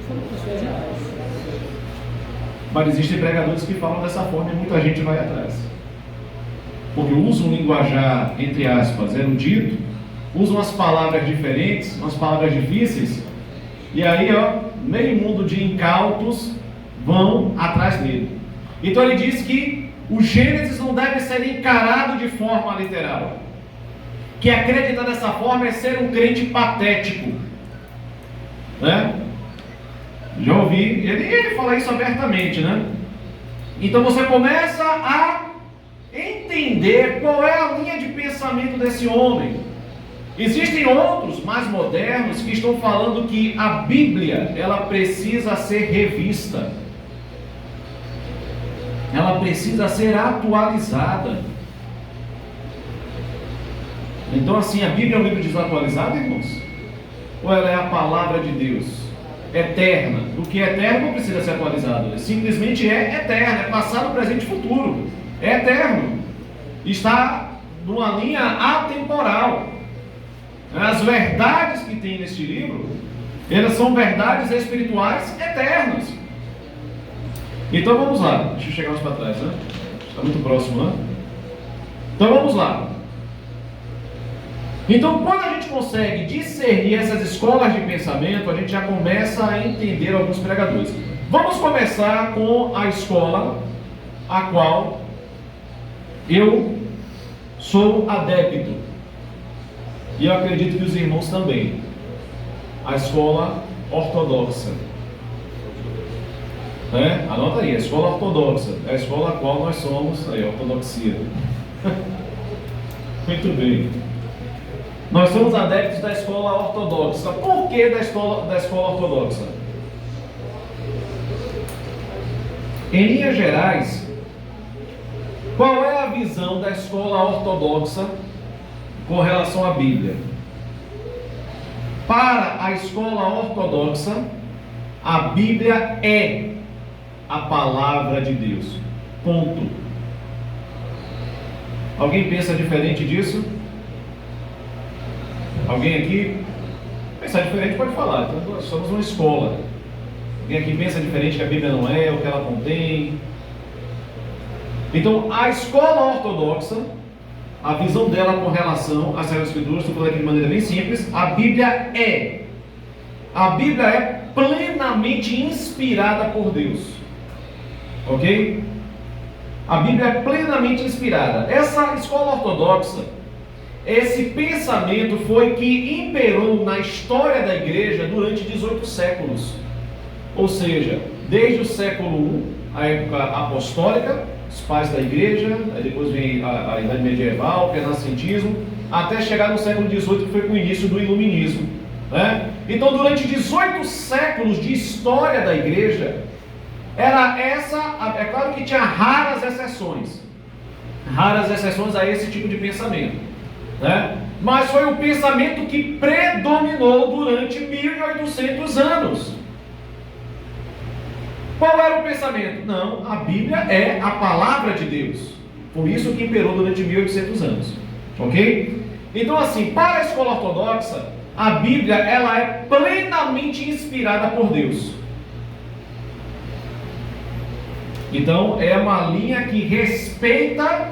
Speaker 5: Foram pessoas reais.
Speaker 1: Mas existem pregadores que falam dessa forma e muita gente vai atrás, porque usam um linguajar, entre aspas, erudito, usam as palavras diferentes, umas palavras difíceis, e aí, meio mundo de incautos vão atrás dele. Então ele diz que o Gênesis não deve ser encarado de forma literal, que acreditar dessa forma é ser um crente patético, né? Já ouvi ele falar isso abertamente, né? Então você começa a entender qual é a linha de pensamento desse homem. Existem outros mais modernos que estão falando que a Bíblia, ela precisa ser revista, ela precisa ser atualizada. Então, assim, a Bíblia é um livro desatualizado, irmãos? Ou ela é a palavra de Deus, eterna? O que é eterno não precisa ser atualizado, simplesmente é eterno, é passado, presente e futuro, é eterno, está numa linha atemporal. As verdades que tem neste livro, elas são verdades espirituais eternas. Então vamos lá, deixa eu chegar mais para trás, né? Está muito próximo, né? Então vamos lá. Então, quando a gente consegue discernir essas escolas de pensamento, a gente já começa a entender alguns pregadores. Vamos começar com a escola a qual eu sou adepto, e eu acredito que os irmãos também. A escola ortodoxa. Anota aí, a escola ortodoxa é a escola a qual nós somos, aí, ortodoxia. Muito bem. Nós somos adeptos da escola ortodoxa. Por que da escola ortodoxa? Em linhas gerais, qual é a visão da escola ortodoxa com relação à Bíblia? Para a escola ortodoxa, a Bíblia é a palavra de Deus. Ponto. Alguém pensa diferente disso? Alguém aqui? Pensar diferente pode falar. Então, nós somos uma escola. Alguém aqui pensa diferente, que a Bíblia não é, o que ela contém? Então, a escola ortodoxa, a visão dela com relação às Sagradas Escrituras, estou falando aqui de maneira bem simples, a Bíblia é plenamente inspirada por Deus. Ok? A Bíblia é plenamente inspirada. Essa escola ortodoxa, esse pensamento foi que imperou na história da igreja durante 18 séculos. Ou seja, desde o século I, a época apostólica, os pais da igreja, aí depois vem a idade medieval, o renascentismo, até chegar no século XVIII, que foi com o início do iluminismo, né? Então, durante 18 séculos de história da igreja, era essa, é claro que tinha raras exceções a esse tipo de pensamento, né? Mas foi o pensamento que predominou durante 1800 anos. Qual era o pensamento? Não, a Bíblia é a palavra de Deus. Foi isso que imperou durante 1800 anos. Ok? Então, assim, para a escola ortodoxa, a Bíblia ela é plenamente inspirada por Deus. Então, é uma linha que respeita,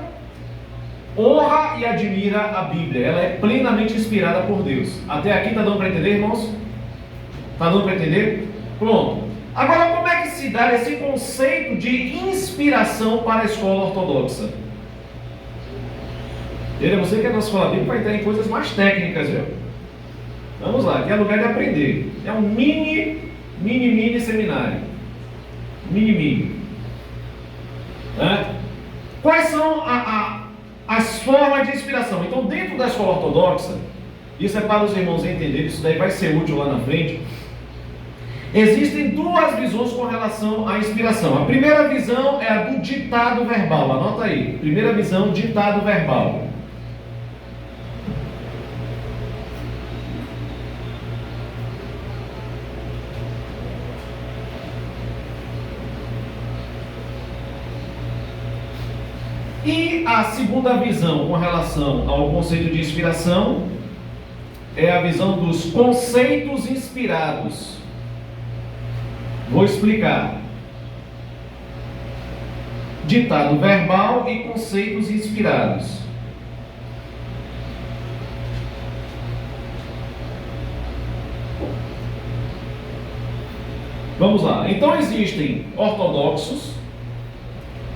Speaker 1: honra e admira a Bíblia. Ela é plenamente inspirada por Deus. Até aqui está dando para entender, irmãos? Está dando para entender? Pronto. Agora, como é que se dá esse conceito de inspiração para a escola ortodoxa? Você que é da escola bíblica vai entrar em coisas mais técnicas, viu? Vamos lá, aqui é lugar de aprender. É um mini seminário. Mini. Né? Quais são as formas de inspiração? Então, dentro da escola ortodoxa, isso é para os irmãos entenderem, isso daí vai ser útil lá na frente. Existem duas visões com relação à inspiração. A primeira visão é a do ditado verbal. Anota aí. Primeira visão, ditado verbal. E a segunda visão com relação ao conceito de inspiração é a visão dos conceitos inspirados. Vou explicar. Ditado verbal e conceitos inspirados. Vamos lá. Então existem ortodoxos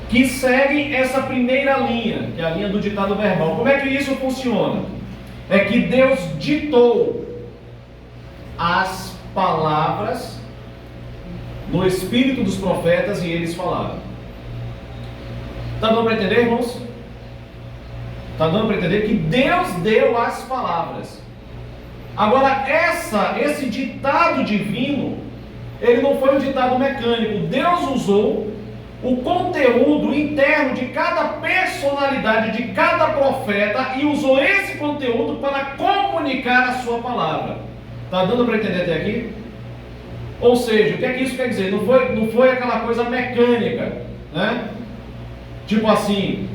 Speaker 1: que seguem essa primeira linha, que é a linha do ditado verbal. Como é que isso funciona? É que Deus ditou as palavras no espírito dos profetas e eles falaram. Está dando para entender, irmãos? Está dando para entender que Deus deu as palavras. Agora, esse ditado divino, ele não foi um ditado mecânico. Deus usou o conteúdo interno de cada personalidade, de cada profeta, e usou esse conteúdo para comunicar a sua palavra. Está dando para entender até aqui? Ou seja, o que é que isso quer dizer? Não foi aquela coisa mecânica, né? Tipo assim,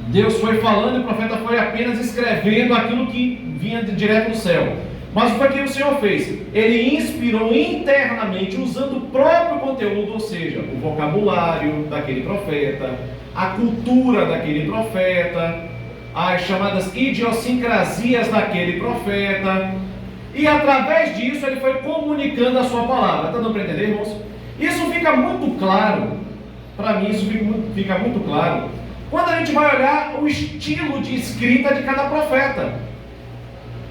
Speaker 1: Deus foi falando e o profeta foi apenas escrevendo aquilo que vinha direto do céu. Mas o que o Senhor fez? Ele inspirou internamente, usando o próprio conteúdo, ou seja, o vocabulário daquele profeta, a cultura daquele profeta, as chamadas idiosincrasias daquele profeta, e através disso ele foi comunicando a sua palavra. Está dando para entender, irmãos? Isso fica muito claro, para mim isso fica muito claro, quando a gente vai olhar o estilo de escrita de cada profeta.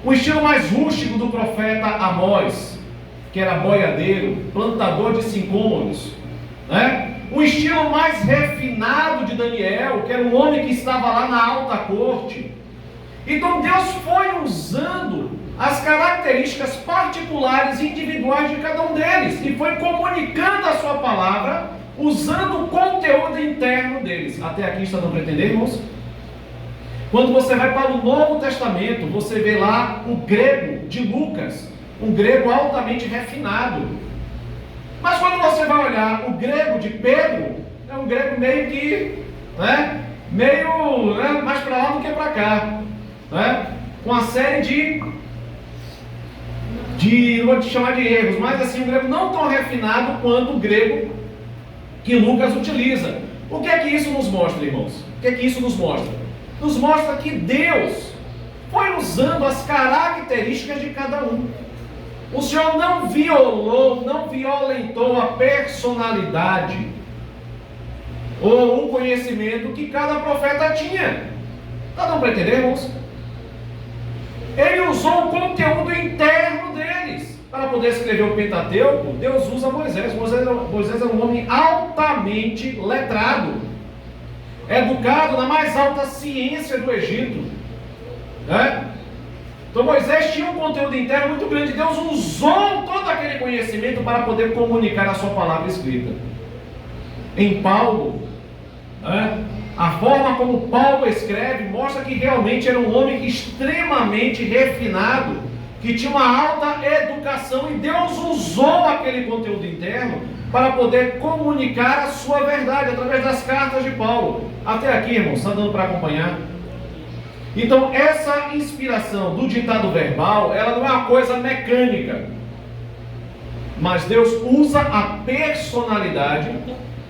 Speaker 1: O estilo mais rústico do profeta Amós, que era boiadeiro, plantador de sicômoros, né? O estilo mais refinado de Daniel, que era um homem que estava lá na alta corte. Então Deus foi usando as características particulares e individuais de cada um deles e foi comunicando a sua palavra usando o conteúdo interno deles. Até aqui está dando para entender, irmãos? Quando você vai para o Novo Testamento, você vê lá o grego de Lucas, um grego altamente refinado. Mas quando você vai olhar o grego de Pedro, é um grego meio que, mais para lá do que para cá, com uma série não vou te chamar de erros, mas assim, um grego não tão refinado quanto o grego que Lucas utiliza. O que é que isso nos mostra, irmãos? O que é que isso nos mostra? Nos mostra que Deus foi usando as características de cada um. O Senhor não violentou a personalidade ou o conhecimento que cada profeta tinha. Está dando para entender, irmãos? Ele usou o conteúdo interno deles para poder escrever o Pentateuco. Deus usa Moisés. Moisés era um homem altamente letrado, educado na mais alta ciência do Egito, Então Moisés tinha um conteúdo interno muito grande. Deus usou todo aquele conhecimento para poder comunicar a sua palavra escrita. Em Paulo, A forma como Paulo escreve mostra que realmente era um homem extremamente refinado, que tinha uma alta educação, e Deus usou aquele conteúdo interno para poder comunicar a sua verdade através das cartas de Paulo. Até aqui, irmãos, está dando para acompanhar? Então, essa inspiração do ditado verbal, ela não é uma coisa mecânica, mas Deus usa a personalidade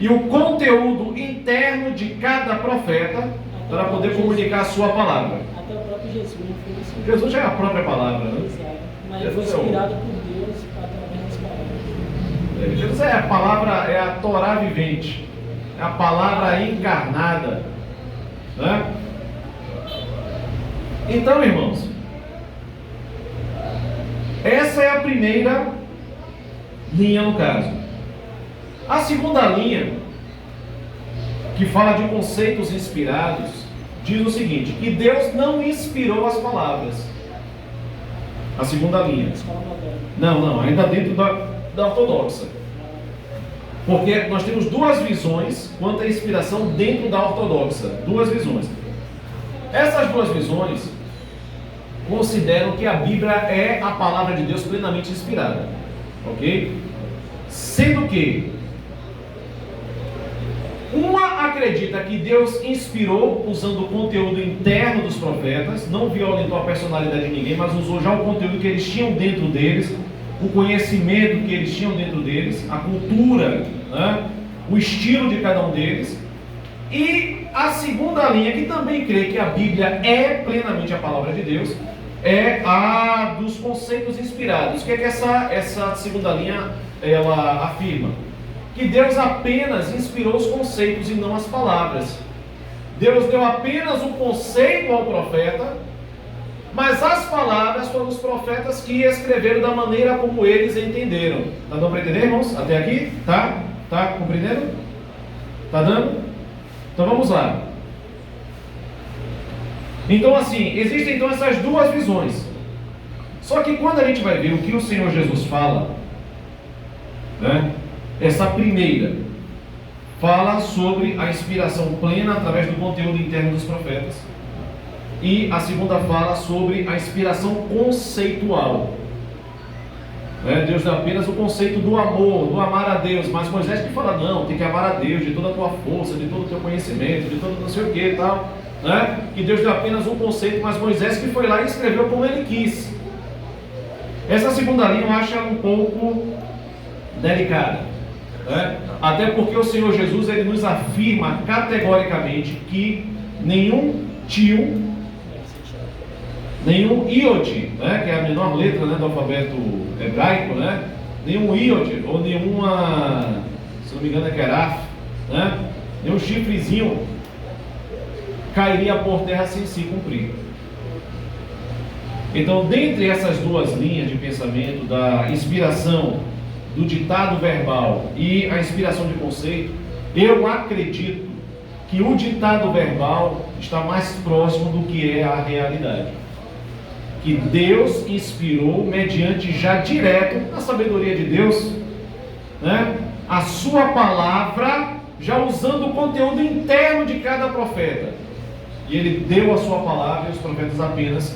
Speaker 1: e o conteúdo interno de cada profeta para poder comunicar a sua palavra.
Speaker 5: Até o próprio Jesus foi isso.
Speaker 1: Jesus já é a própria palavra, né?
Speaker 5: Exato. Mas ele foi inspirado por Deus através das palavras.
Speaker 1: Jesus é a palavra, é a Torá vivente, é a palavra encarnada, né? Então, irmãos, essa é a primeira linha no caso. A segunda linha, que fala de conceitos inspirados, diz o seguinte: que Deus não inspirou as palavras. A segunda linha. Não, ainda dentro da ortodoxa. Porque nós temos duas visões quanto à inspiração dentro da ortodoxa. Duas visões. Essas duas visões consideram que a Bíblia é a palavra de Deus plenamente inspirada. Ok? Sendo que uma acredita que Deus inspirou usando o conteúdo interno dos profetas, não violentou a personalidade de ninguém, mas usou já o conteúdo que eles tinham dentro deles, o conhecimento que eles tinham dentro deles, a cultura, né? O estilo de cada um deles. E a segunda linha, que também crê que a Bíblia é plenamente a palavra de Deus, é a dos conceitos inspirados. O que é que essa segunda linha ela afirma? Que Deus apenas inspirou os conceitos e não as palavras. Deus deu apenas o conceito ao profeta, mas as palavras foram os profetas que escreveram da maneira como eles entenderam. Tá dando para entender, irmãos? Até aqui? Tá compreendendo? Tá dando? Então vamos lá. Então assim, existem então essas duas visões. Só que quando a gente vai ver o que o Senhor Jesus fala, né? Essa primeira fala sobre a inspiração plena através do conteúdo interno dos profetas. E a segunda fala sobre a inspiração conceitual. Deus dá apenas o conceito do amor, do amar a Deus. Mas Moisés que fala, não, tem que amar a Deus de toda a tua força, de todo o teu conhecimento, de todo não sei o que e tal. Que Deus deu apenas um conceito, mas Moisés que foi lá e escreveu como ele quis. Essa segunda linha eu acho um pouco delicada. Até porque o Senhor Jesus ele nos afirma categoricamente que nenhum tio, nenhum iod, que é a menor letra do alfabeto hebraico, nenhum iod ou nenhuma, se não me engano é queraf, nenhum chifrezinho cairia por terra sem se cumprir. Então, dentre essas duas linhas de pensamento da inspiração do ditado verbal e a inspiração de conceito, eu acredito que o ditado verbal está mais próximo do que é a realidade. Que Deus inspirou mediante já direto na sabedoria de Deus, a sua palavra, já usando o conteúdo interno de cada profeta. E ele deu a sua palavra e os profetas apenas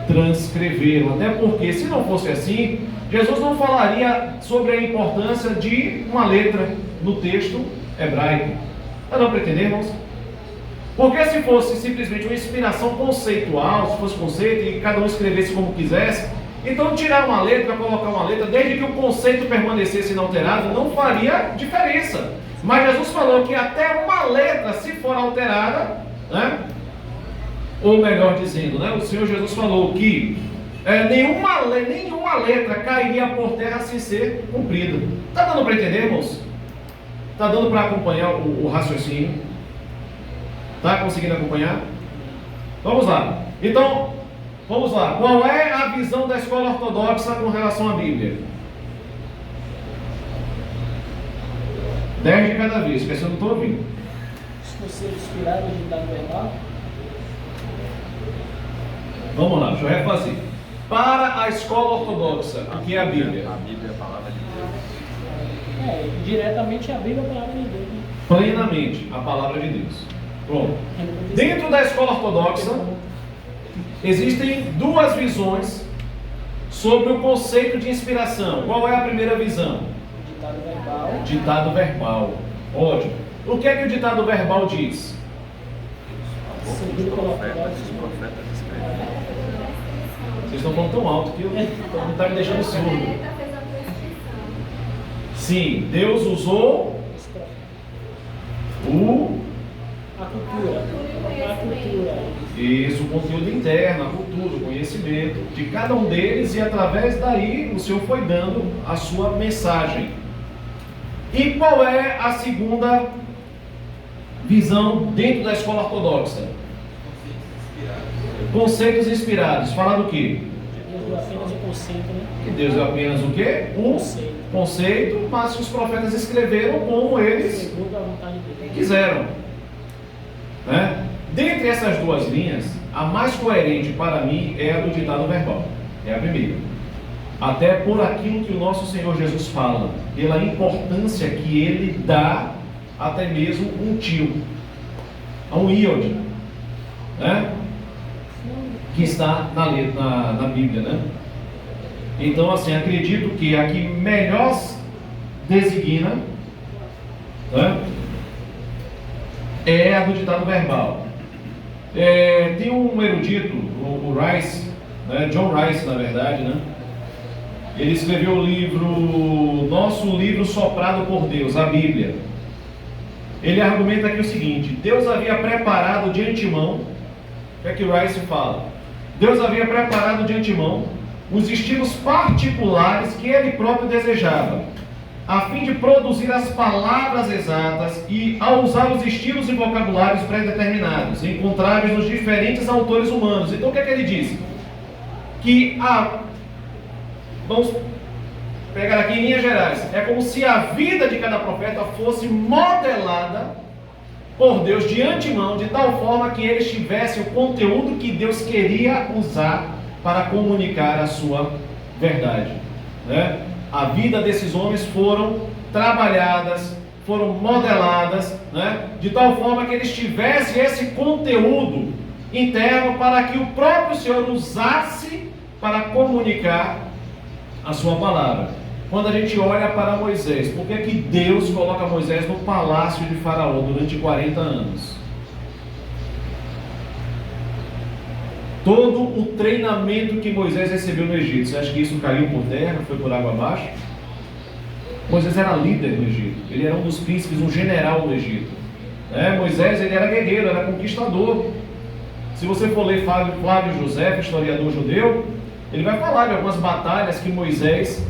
Speaker 1: transcreveram. Até porque, se não fosse assim, Jesus não falaria sobre a importância de uma letra no texto hebraico. Não para entender, irmãos? Porque se fosse simplesmente uma inspiração conceitual, se fosse conceito e cada um escrevesse como quisesse, então tirar uma letra, colocar uma letra, desde que o conceito permanecesse inalterado, não faria diferença. Mas Jesus falou que até uma letra, se for alterada, ou melhor dizendo, o Senhor Jesus falou que nenhuma letra cairia por terra sem ser cumprida. Está dando para entender, irmãos? Está dando para acompanhar o raciocínio? Está conseguindo acompanhar? Vamos lá. Então, vamos lá. Qual é a visão da escola ortodoxa com relação à Bíblia? 10 de cada vez, porque eu não estou ouvindo.
Speaker 5: Se você inspirado de ditado verbal.
Speaker 1: Vamos lá, deixa eu refazer. Para a escola ortodoxa, o que é a Bíblia?
Speaker 2: A Bíblia é a palavra de Deus.
Speaker 5: Diretamente a Bíblia é a palavra de Deus.
Speaker 1: Plenamente a palavra de Deus. Pronto. Dentro da escola ortodoxa, existem duas visões sobre o conceito de inspiração. Qual é a primeira visão?
Speaker 5: Ditado verbal.
Speaker 1: Ditado verbal. Ótimo. O que é que o ditado verbal diz?
Speaker 2: A boca dos profetas, os profetas escreveram.
Speaker 1: Vocês estão falando tão alto que eu não está me deixando surdo.
Speaker 3: Fez a prescrição.
Speaker 1: Sim, Deus usou o...
Speaker 5: A cultura. A cultura.
Speaker 1: Isso, o conteúdo interno, a cultura, o conhecimento de cada um deles, e através daí o Senhor foi dando a sua mensagem. E qual é a segunda visão dentro da escola ortodoxa? Conceitos inspirados. Fala do quê?
Speaker 5: Deus deu apenas o conceito, né?
Speaker 1: Que Deus é apenas o quê? Um conceito, mas que os profetas escreveram como eles
Speaker 5: Segundo a vontade dele.
Speaker 1: quiseram. Né? Dentre essas duas linhas, a mais coerente para mim é a do ditado verbal. É a primeira. Até por aquilo que o nosso Senhor Jesus fala, pela importância que ele dá até mesmo um tio, a um íode, né? Que está na Bíblia, né? Então, assim, acredito que a que melhor designa, né, é a do ditado verbal. Tem um erudito, o Rice, né, John Rice, na verdade, né? Ele escreveu o livro, nosso livro soprado por Deus, a Bíblia. Ele argumenta aqui o seguinte: Deus havia preparado de antemão, o que é que o Rice fala? Deus havia preparado de antemão os estilos particulares que ele próprio desejava, a fim de produzir as palavras exatas e a usar os estilos e vocabulários pré-determinados, encontráveis nos diferentes autores humanos. Então o que é que ele diz? Que vamos pegar aqui em linhas gerais, é como se a vida de cada profeta fosse modelada por Deus de antemão, de tal forma que eles tivessem o conteúdo que Deus queria usar para comunicar a sua verdade, né? A vida desses homens foram trabalhadas, foram modeladas, né? De tal forma que eles tivessem esse conteúdo interno para que o próprio Senhor usasse para comunicar a sua palavra. Quando a gente olha para Moisés, por que é que Deus coloca Moisés no palácio de Faraó durante 40 anos? Todo o treinamento que Moisés recebeu no Egito, você acha que isso caiu por terra, foi por água abaixo? Moisés era líder no Egito, ele era um dos príncipes, um general no Egito. Moisés, ele era guerreiro, era conquistador. Se você for ler Flávio José, historiador judeu, ele vai falar de algumas batalhas que Moisés,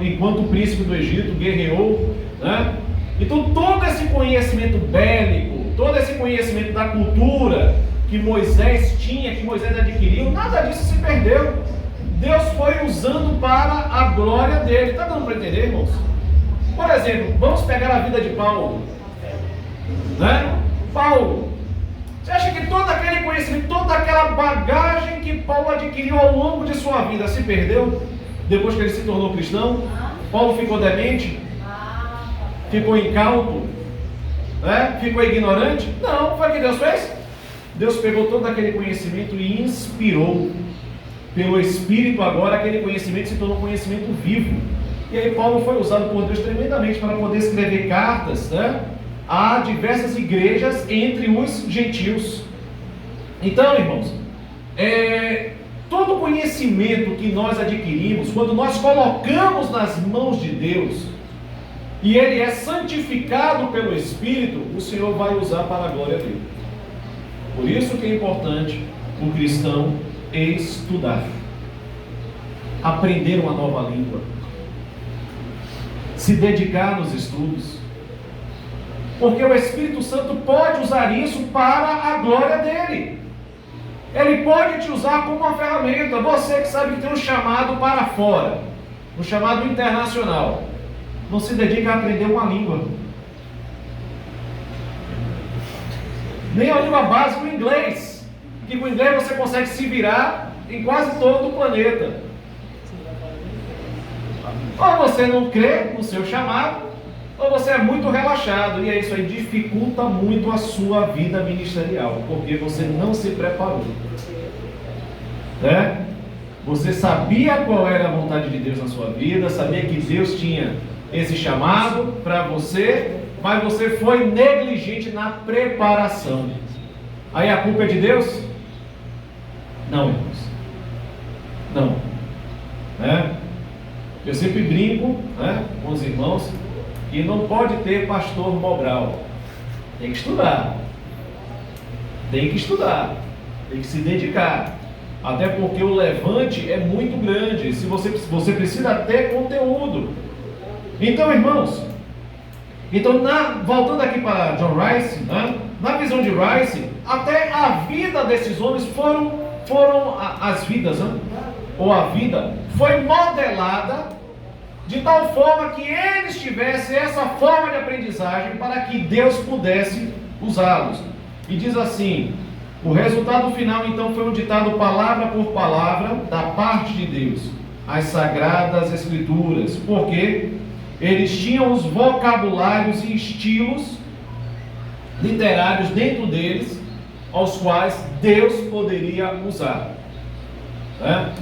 Speaker 1: enquanto príncipe do Egito, guerreou, né? Então todo esse conhecimento bélico, todo esse conhecimento da cultura que Moisés tinha, que Moisés adquiriu, nada disso se perdeu. Deus foi usando para a glória dele. Está dando para entender, irmãos? Por exemplo, vamos pegar a vida de Paulo, né? Paulo, você acha que todo aquele conhecimento, toda aquela bagagem que Paulo adquiriu ao longo de sua vida se perdeu? Depois que ele se tornou cristão, Paulo ficou demente? Ficou incauto? Ficou ignorante? Não, foi o que Deus fez? Deus pegou todo aquele conhecimento e inspirou pelo Espírito. Agora aquele conhecimento se tornou um conhecimento vivo. E aí Paulo foi usado por Deus tremendamente para poder escrever cartas, a diversas igrejas entre os gentios. Então, irmãos, todo conhecimento que nós adquirimos, quando nós colocamos nas mãos de Deus, e ele é santificado pelo Espírito, o Senhor vai usar para a glória dele. Por isso que é importante o cristão estudar, aprender uma nova língua, se dedicar nos estudos, porque o Espírito Santo pode usar isso para a glória dele. Ele pode te usar como uma ferramenta. Você que sabe que tem um chamado para fora, um chamado internacional, não se dedica a aprender uma língua, nem a língua básica, o inglês, que com o inglês você consegue se virar em quase todo o planeta. Ou você não crê no seu chamado, ou você é muito relaxado, e isso aí dificulta muito a sua vida ministerial, porque você não se preparou, né? Você sabia qual era a vontade de Deus na sua vida, sabia que Deus tinha esse chamado para você, mas você foi negligente na preparação. Aí a culpa é de Deus? Não, irmãos. Não. Né? Eu sempre brinco, né, com os irmãos que não pode ter pastor Mobral. Tem que estudar. Tem que estudar. Tem que se dedicar. Até porque o levante é muito grande. Se você precisa ter conteúdo. Então, irmãos, voltando aqui para John Rice, né, na visão de Rice, até a vida desses homens as vidas, né, ou a vida foi modelada de tal forma que eles tivessem essa forma de aprendizagem para que Deus pudesse usá-los. E diz assim: o resultado final então foi um ditado palavra por palavra da parte de Deus, as sagradas escrituras, porque eles tinham os vocabulários e estilos literários dentro deles, aos quais Deus poderia usar, né?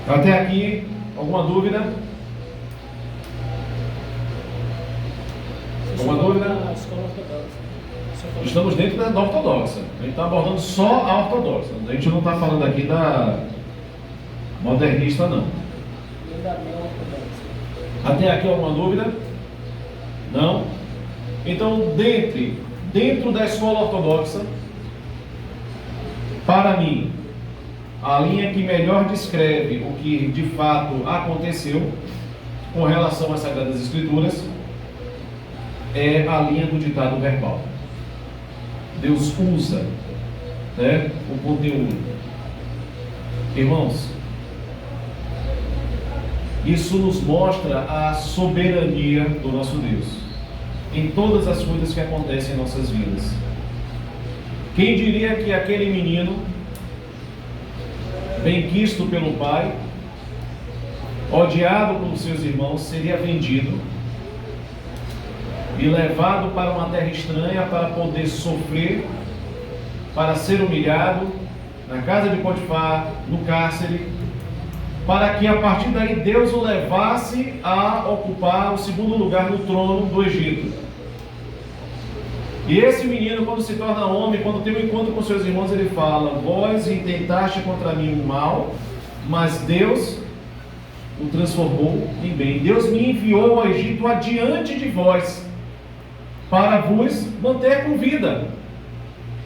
Speaker 1: Até aqui, alguma dúvida? Alguma dúvida? Estamos dentro da ortodoxa. A gente está abordando só a ortodoxa. A gente não está falando aqui da modernista, não. Até aqui alguma dúvida? Não? Então, dentro da escola ortodoxa, para mim, a linha que melhor descreve o que de fato aconteceu com relação às Sagradas Escrituras é a linha do ditado verbal. Deus usa, né, o conteúdo. Irmãos, isso nos mostra a soberania do nosso Deus em todas as coisas que acontecem em nossas vidas. Quem diria que aquele menino, benquisto pelo pai, odiado pelos seus irmãos, seria vendido e levado para uma terra estranha para poder sofrer, para ser humilhado na casa de Potifar, no cárcere, para que a partir daí Deus o levasse a ocupar o segundo lugar no trono do Egito. E esse menino, quando se torna homem, quando tem um encontro com seus irmãos, ele fala: vós intentaste contra mim o mal, mas Deus o transformou em bem. Deus me enviou ao Egito adiante de vós, para vos manter com vida.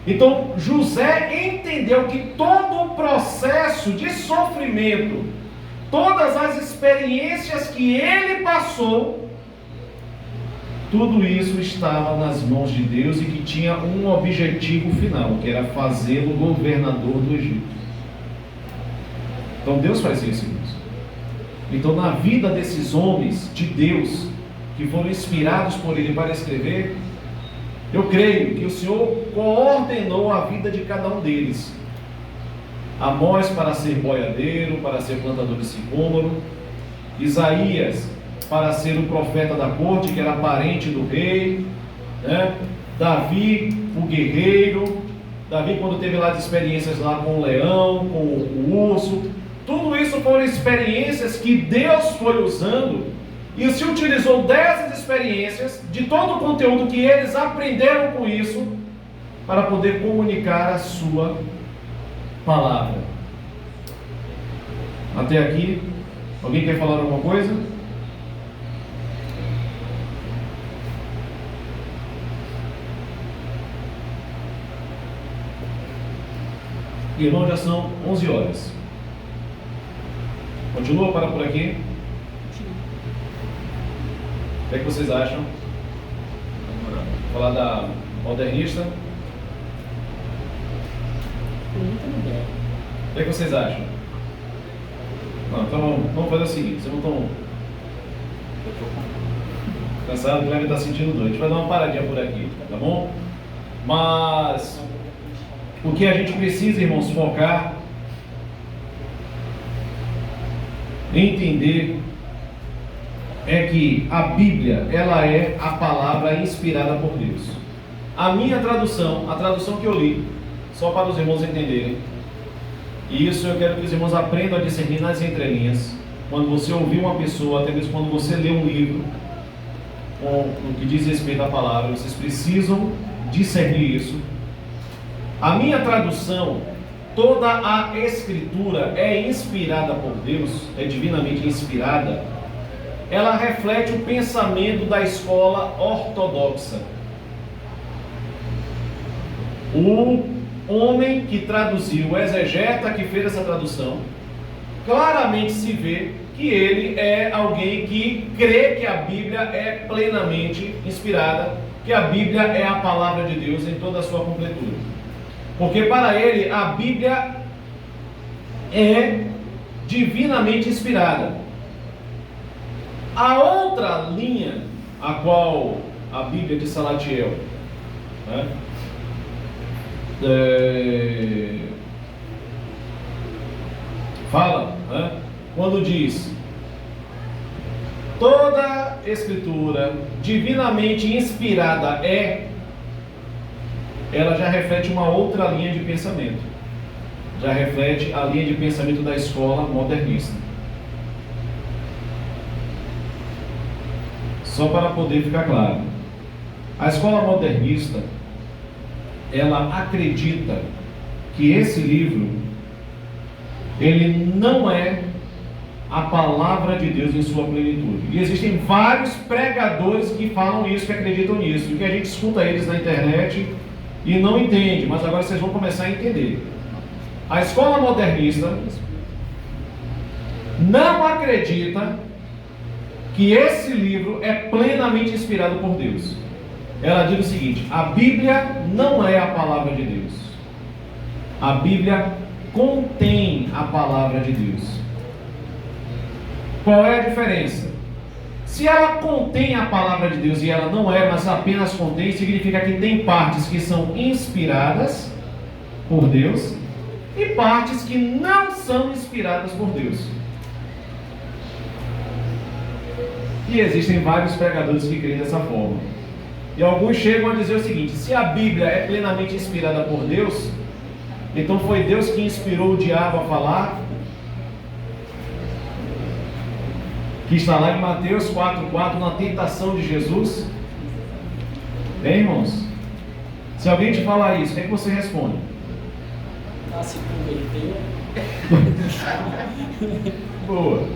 Speaker 1: Então José entendeu que todo o processo de sofrimento, todas as experiências que ele passou, tudo isso estava nas mãos de Deus e que tinha um objetivo final, que era fazê-lo governador do Egito. Então Deus faz isso, irmãos. Então, na vida desses homens de Deus, que foram inspirados por Ele para escrever, eu creio que o Senhor coordenou a vida de cada um deles. Amós para ser boiadeiro, para ser plantador de sicômoro. Isaías para ser o profeta da corte, que era parente do rei, né? Davi, o guerreiro. Davi, quando teve lá as experiências lá com o leão, com o urso. Tudo isso foram experiências que Deus foi usando e se utilizou dessas experiências, de todo o conteúdo que eles aprenderam com isso, para poder comunicar a sua palavra. Até aqui, alguém quer falar alguma coisa? Irmão, já são 11 horas. Continua para por aqui? O que é que vocês acham? Falar da modernista? O que é que vocês acham? Não, então vamos fazer o seguinte: vocês não estão cansados, o Cleber está sentindo dor. A gente vai dar uma paradinha por aqui, tá bom? Mas o que a gente precisa, irmãos, focar, entender, é que a Bíblia, ela é a palavra inspirada por Deus. A minha tradução, a tradução que eu li, só para os irmãos entenderem, e isso eu quero que os irmãos aprendam a discernir nas entrelinhas. Quando você ouvir uma pessoa, até mesmo quando você lê um livro, no que diz respeito à palavra, vocês precisam discernir isso. A minha tradução, toda a escritura é inspirada por Deus, é divinamente inspirada. Ela reflete o pensamento da escola ortodoxa. O homem que traduziu, o exegeta que fez essa tradução, claramente se vê que ele é alguém que crê que a Bíblia é plenamente inspirada, que a Bíblia é a palavra de Deus em toda a sua completude. Porque para ele a Bíblia é divinamente inspirada. A outra linha, a qual a Bíblia de Salatiel, né, fala, né, quando diz toda escritura divinamente inspirada ela já reflete uma outra linha de pensamento, já reflete a linha de pensamento da escola modernista. Só para poder ficar claro, a escola modernista, ela acredita que esse livro, ele não é a palavra de Deus em sua plenitude. E existem vários pregadores que falam isso, que acreditam nisso, e que a gente escuta eles na internet e não entende, mas agora vocês vão começar a entender. A escola modernista não acredita que esse livro é plenamente inspirado por Deus. Ela diz o seguinte: a Bíblia não é a palavra de Deus. A Bíblia contém a palavra de Deus. Qual é a diferença? Se ela contém a palavra de Deus e ela não é, mas apenas contém, significa que tem partes que são inspiradas por Deus e partes que não são inspiradas por Deus. E existem vários pregadores que creem dessa forma. E alguns chegam a dizer o seguinte: se a Bíblia é plenamente inspirada por Deus, então foi Deus que inspirou o diabo a falar, que está lá em Mateus 4,4, na tentação de Jesus. Bem, irmãos, se alguém te falar isso, o que é que você responde?
Speaker 5: Ah, se converteu.
Speaker 1: Boa.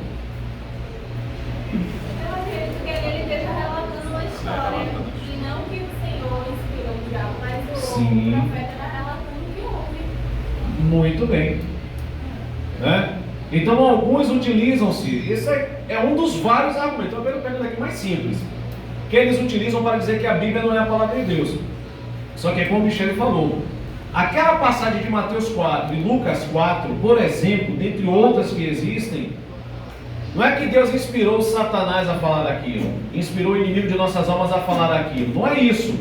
Speaker 3: Eu acredito que ele esteja relatando uma história, e não que o Senhor inspirou o diabo, mas o
Speaker 1: Sim.
Speaker 3: profeta está relatando o que houve.
Speaker 1: Muito bem, né? Então alguns utilizam-se, esse é um dos vários argumentos. Eu pego daqui mais simples, que eles utilizam para dizer que a Bíblia não é a palavra de Deus. Só que é como o Michele falou, aquela passagem de Mateus 4 e Lucas 4, por exemplo, dentre outras que existem, não é que Deus inspirou Satanás a falar aquilo, inspirou o inimigo de nossas almas a falar aquilo, não é isso.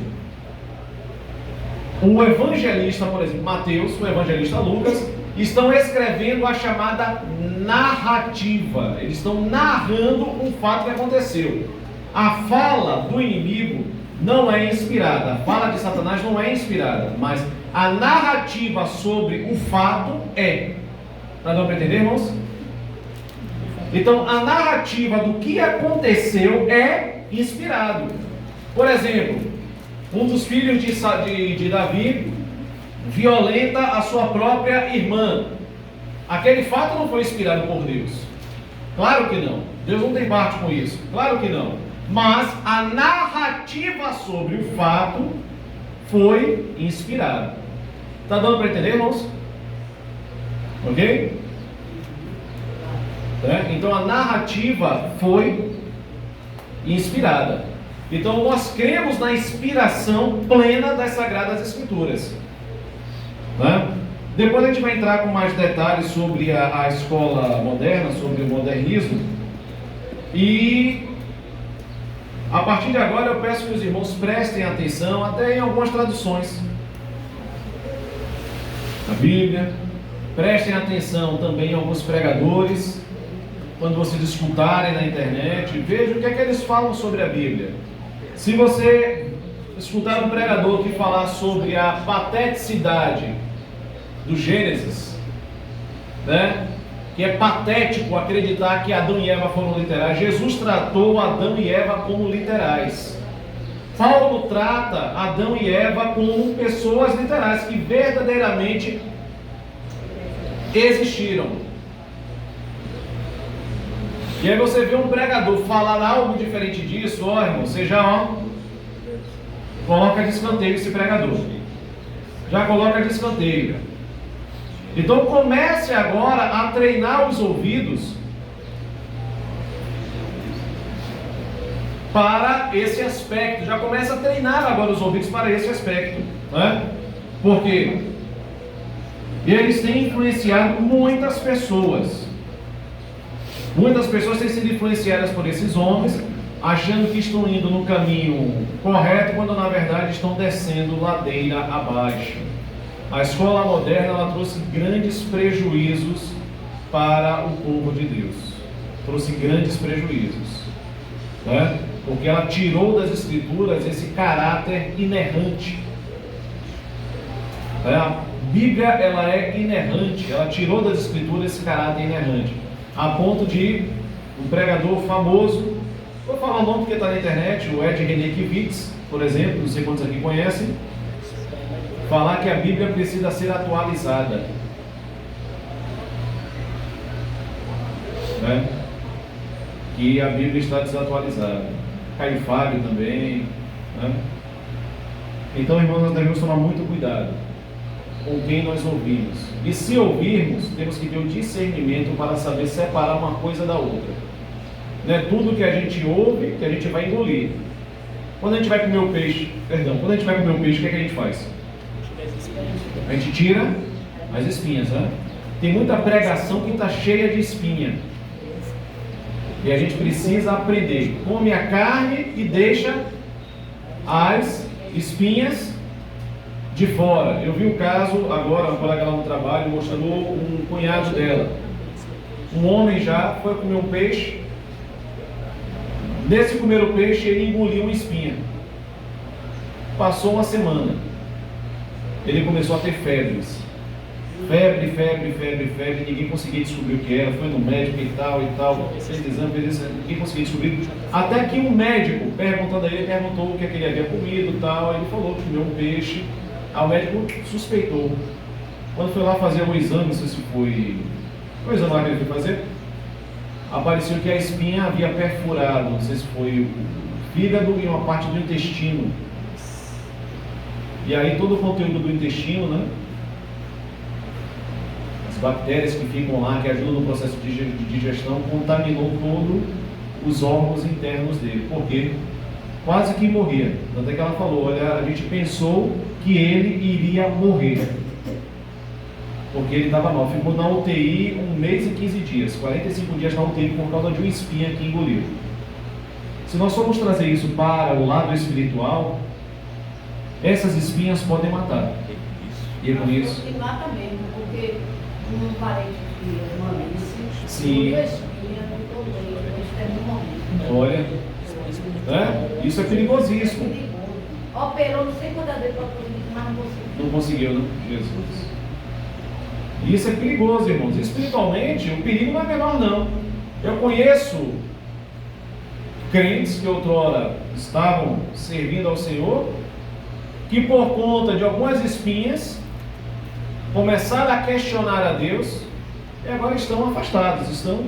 Speaker 1: O evangelista, por exemplo, Mateus, o evangelista Lucas, estão escrevendo a chamada narrativa. Eles estão narrando um fato que aconteceu. A fala do inimigo não é inspirada, a fala de Satanás não é inspirada, mas a narrativa sobre o fato é. Está dando para entender, irmãos? Então, a narrativa do que aconteceu é inspirado. Por exemplo, um dos filhos de Davi violenta a sua própria irmã. Aquele fato não foi inspirado por Deus. Claro que não. Deus não tem parte com isso. Claro que não. Mas a narrativa sobre o fato foi inspirada. Está dando para entender, irmãos? Ok? Então a narrativa foi inspirada. Então nós cremos na inspiração plena das Sagradas Escrituras. Depois a gente vai entrar com mais detalhes sobre a escola moderna, sobre o modernismo. E a partir de agora eu peço que os irmãos prestem atenção até em algumas traduções da Bíblia. Prestem atenção também em alguns pregadores, quando vocês escutarem na internet, vejam o que é que eles falam sobre a Bíblia. Se você escutar um pregador que falar sobre a pateticidade do Gênesis, né? Que é patético acreditar que Adão e Eva foram literais. Jesus tratou Adão e Eva como literais. Paulo trata Adão e Eva como pessoas literais que verdadeiramente existiram. E aí você vê um pregador falar algo diferente disso, ó irmão, você já coloca de escanteio esse pregador. Já coloca de escanteio. Então comece agora a treinar os ouvidos para esse aspecto. Já começa a treinar agora os ouvidos para esse aspecto, né? Porque eles têm influenciado muitas pessoas. Muitas pessoas têm sido influenciadas por esses homens, achando que estão indo no caminho correto, quando na verdade estão descendo ladeira abaixo. A escola moderna ela trouxe grandes prejuízos para o povo de Deus. Trouxe grandes prejuízos, né? Porque ela tirou das escrituras esse caráter inerrante. A Bíblia ela é inerrante, ela tirou das escrituras esse caráter inerrante, a ponto de um pregador famoso, vou falar o nome porque está na internet, o Ed Renekiewicz, por exemplo, não sei quantos aqui conhecem, falar que a Bíblia precisa ser atualizada, né? Que a Bíblia está desatualizada. Caio Fábio também, né? Então, irmãos, nós devemos tomar muito cuidado com quem nós ouvimos. E se ouvirmos, temos que ter o discernimento para saber separar uma coisa da outra. Não é tudo que a gente ouve que a gente vai engolir. Quando a gente vai comer o peixe, quando a gente vai comer o peixe, o que é que a gente faz? A gente tira as espinhas, né? Tem muita pregação que está cheia de espinha. E a gente precisa aprender. Come a carne e deixa as espinhas de fora. Eu vi um caso agora, uma colega lá no trabalho mostrando um cunhado dela. Um homem já foi comer um peixe. Nesse comer o peixe, ele engoliu uma espinha. Passou uma semana. Ele começou a ter febres. Febre, ninguém conseguia descobrir o que era, foi no médico e tal, fez exame, ninguém conseguia descobrir. Até que um médico, perguntando a ele, perguntou o que é que ele havia comido e tal, ele falou que comeu um peixe. Aí o médico suspeitou. Quando foi lá fazer o exame, não sei se foi o exame lá que ele foi fazer, apareceu que a espinha havia perfurado, não sei se foi o fígado e uma parte do intestino. E aí todo o conteúdo do intestino, né? Bactérias que ficam lá, que ajudam no processo de digestão, contaminou todos os órgãos internos dele, porque quase que morria. Tanto é que ela falou, olha, a gente pensou que ele iria morrer, porque ele estava mal, ficou na UTI 1 mês e 15 dias, 45 dias na UTI por causa de uma espinha que engoliu. Se nós formos trazer isso para o lado espiritual, essas espinhas podem matar. E é com isso.
Speaker 6: E mata mesmo, porque um parente que uma vez
Speaker 1: sim. Olha, isso é perigosíssimo.
Speaker 6: Operou não sei quantas vezes para conseguir, mas não conseguiu.
Speaker 1: Não conseguiu, né? Jesus. Isso é perigoso, irmãos. Espiritualmente, o perigo não é menor, não. Eu conheço crentes que outrora estavam servindo ao Senhor, que por conta de algumas espinhas começaram a questionar a Deus e agora estão afastados, estão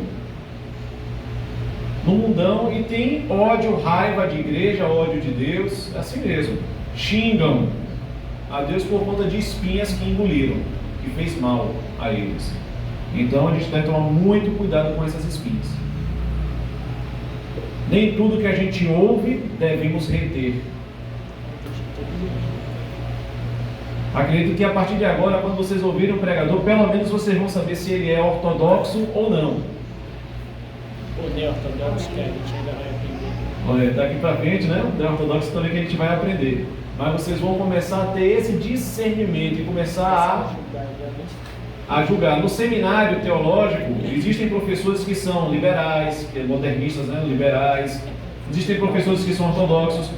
Speaker 1: no mundão e tem ódio, raiva de igreja, ódio de Deus, assim mesmo, xingam a Deus por conta de espinhas que engoliram, que fez mal a eles. Então a gente deve tomar muito cuidado com essas espinhas. Nem tudo que a gente ouve devemos reter. Acredito que a partir de agora, quando vocês ouvirem o pregador, pelo menos vocês vão saber se ele é ortodoxo ou não.
Speaker 5: O neo-ortodoxo que a gente ainda vai aprender.
Speaker 1: Olha, daqui para frente, né? O ortodoxo também que a gente vai aprender. Mas vocês vão começar a ter esse discernimento e começar a julgar. No seminário teológico, existem professores que são liberais, modernistas, né, liberais. Existem professores que são ortodoxos.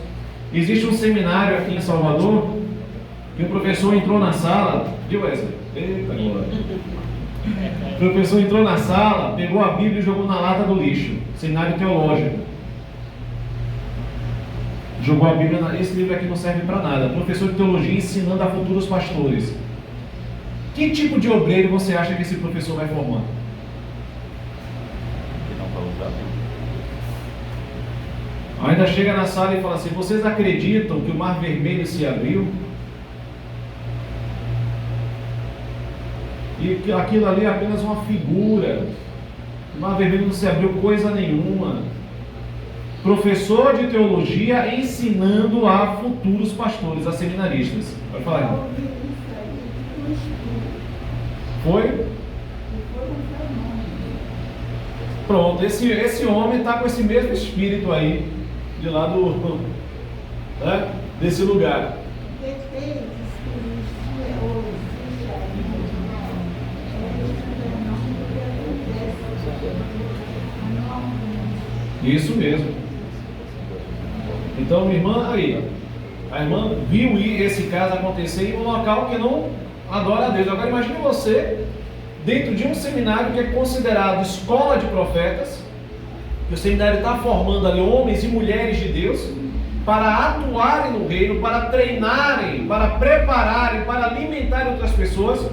Speaker 1: Existe um seminário aqui em Salvador que o professor entrou na sala, viu, Wesley? Eita, glória. O professor entrou na sala, pegou a Bíblia e jogou na lata do lixo. Seminário teológico. Jogou a Bíblia esse livro aqui não serve para nada. Professor de teologia ensinando a futuros pastores. Que tipo de obreiro você acha que esse professor vai formar?
Speaker 2: Que não vai usar a Bíblia.
Speaker 1: Ainda chega na sala e fala assim: vocês acreditam que o Mar Vermelho se abriu? E que aquilo ali é apenas uma figura. O Mar Vermelho não se abriu coisa nenhuma. Professor de teologia ensinando a futuros pastores, a seminaristas. Vai falar, irmão. Foi? Pronto, esse homem está com esse mesmo espírito aí, de lá do, né, desse lugar. Isso mesmo. Então, minha irmã, aí, a irmã viu esse caso acontecer em um local que não adora a Deus. Agora imagine você dentro de um seminário que é considerado escola de profetas, que o seminário está formando ali homens e mulheres de Deus para atuarem no reino, para treinarem, para prepararem, para alimentarem outras pessoas.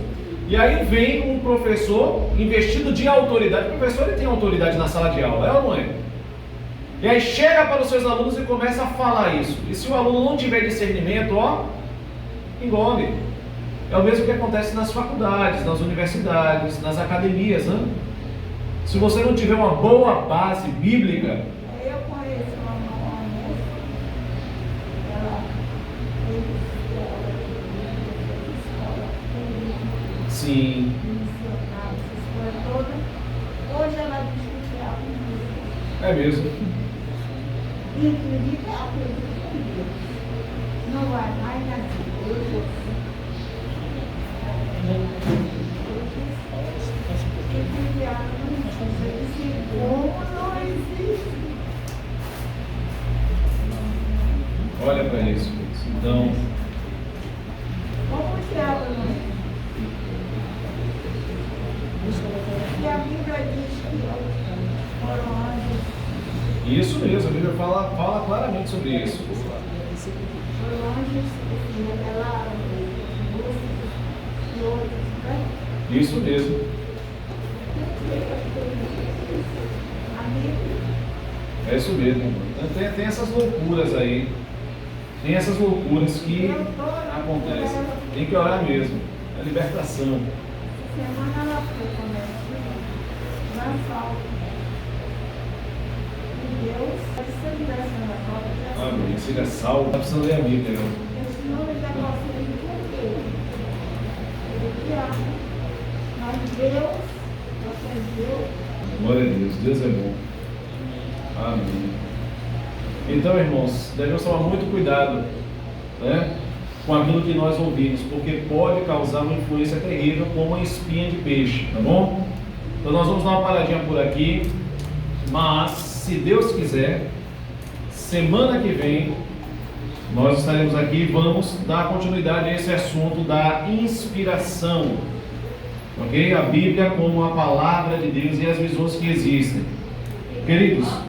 Speaker 1: E aí vem um professor investido de autoridade. O professor, ele tem autoridade na sala de aula, é ou não é? E aí chega para os seus alunos e começa a falar isso. E se o aluno não tiver discernimento, ó, engole. É o mesmo que acontece nas faculdades, nas universidades, nas academias, né? Se você não tiver uma boa base bíblica.
Speaker 6: Eu conheço uma moça, ela fez escola pública,
Speaker 1: Sim.
Speaker 6: missionária, essa escola toda. Hoje ela diz que é a
Speaker 1: É mesmo.
Speaker 6: e acredita em Deus. Não vai mais na igreja.
Speaker 1: Olha para isso. Então,
Speaker 6: Como que ela não é? E a Bíblia diz que foram anjos,
Speaker 1: isso mesmo, a Bíblia fala claramente sobre isso.
Speaker 6: foram anjos que revelaram e outros, né?
Speaker 1: Isso mesmo.
Speaker 6: A Bíblia.
Speaker 1: É isso mesmo, irmão. Tem essas loucuras aí. Tem essas loucuras que acontecem. Tem que orar mesmo. É libertação.
Speaker 6: Semana ela foi convertida na falta. E Deus, se eu tivesse na falta,
Speaker 1: Amém. Seja salvo. Está precisando ler a Bíblia, irmão.
Speaker 6: esse nome já passou de tudo. Mas Deus, você é Deus.
Speaker 1: Glória a Deus. Deus é bom. Amém. Então, irmãos, devemos tomar muito cuidado, né, com aquilo que nós ouvimos, porque pode causar uma influência terrível como uma espinha de peixe, tá bom? Então nós vamos dar uma paradinha por aqui, mas se Deus quiser, semana que vem nós estaremos aqui e vamos dar continuidade a esse assunto da inspiração, ok? A Bíblia como a palavra de Deus e as visões que existem. Queridos,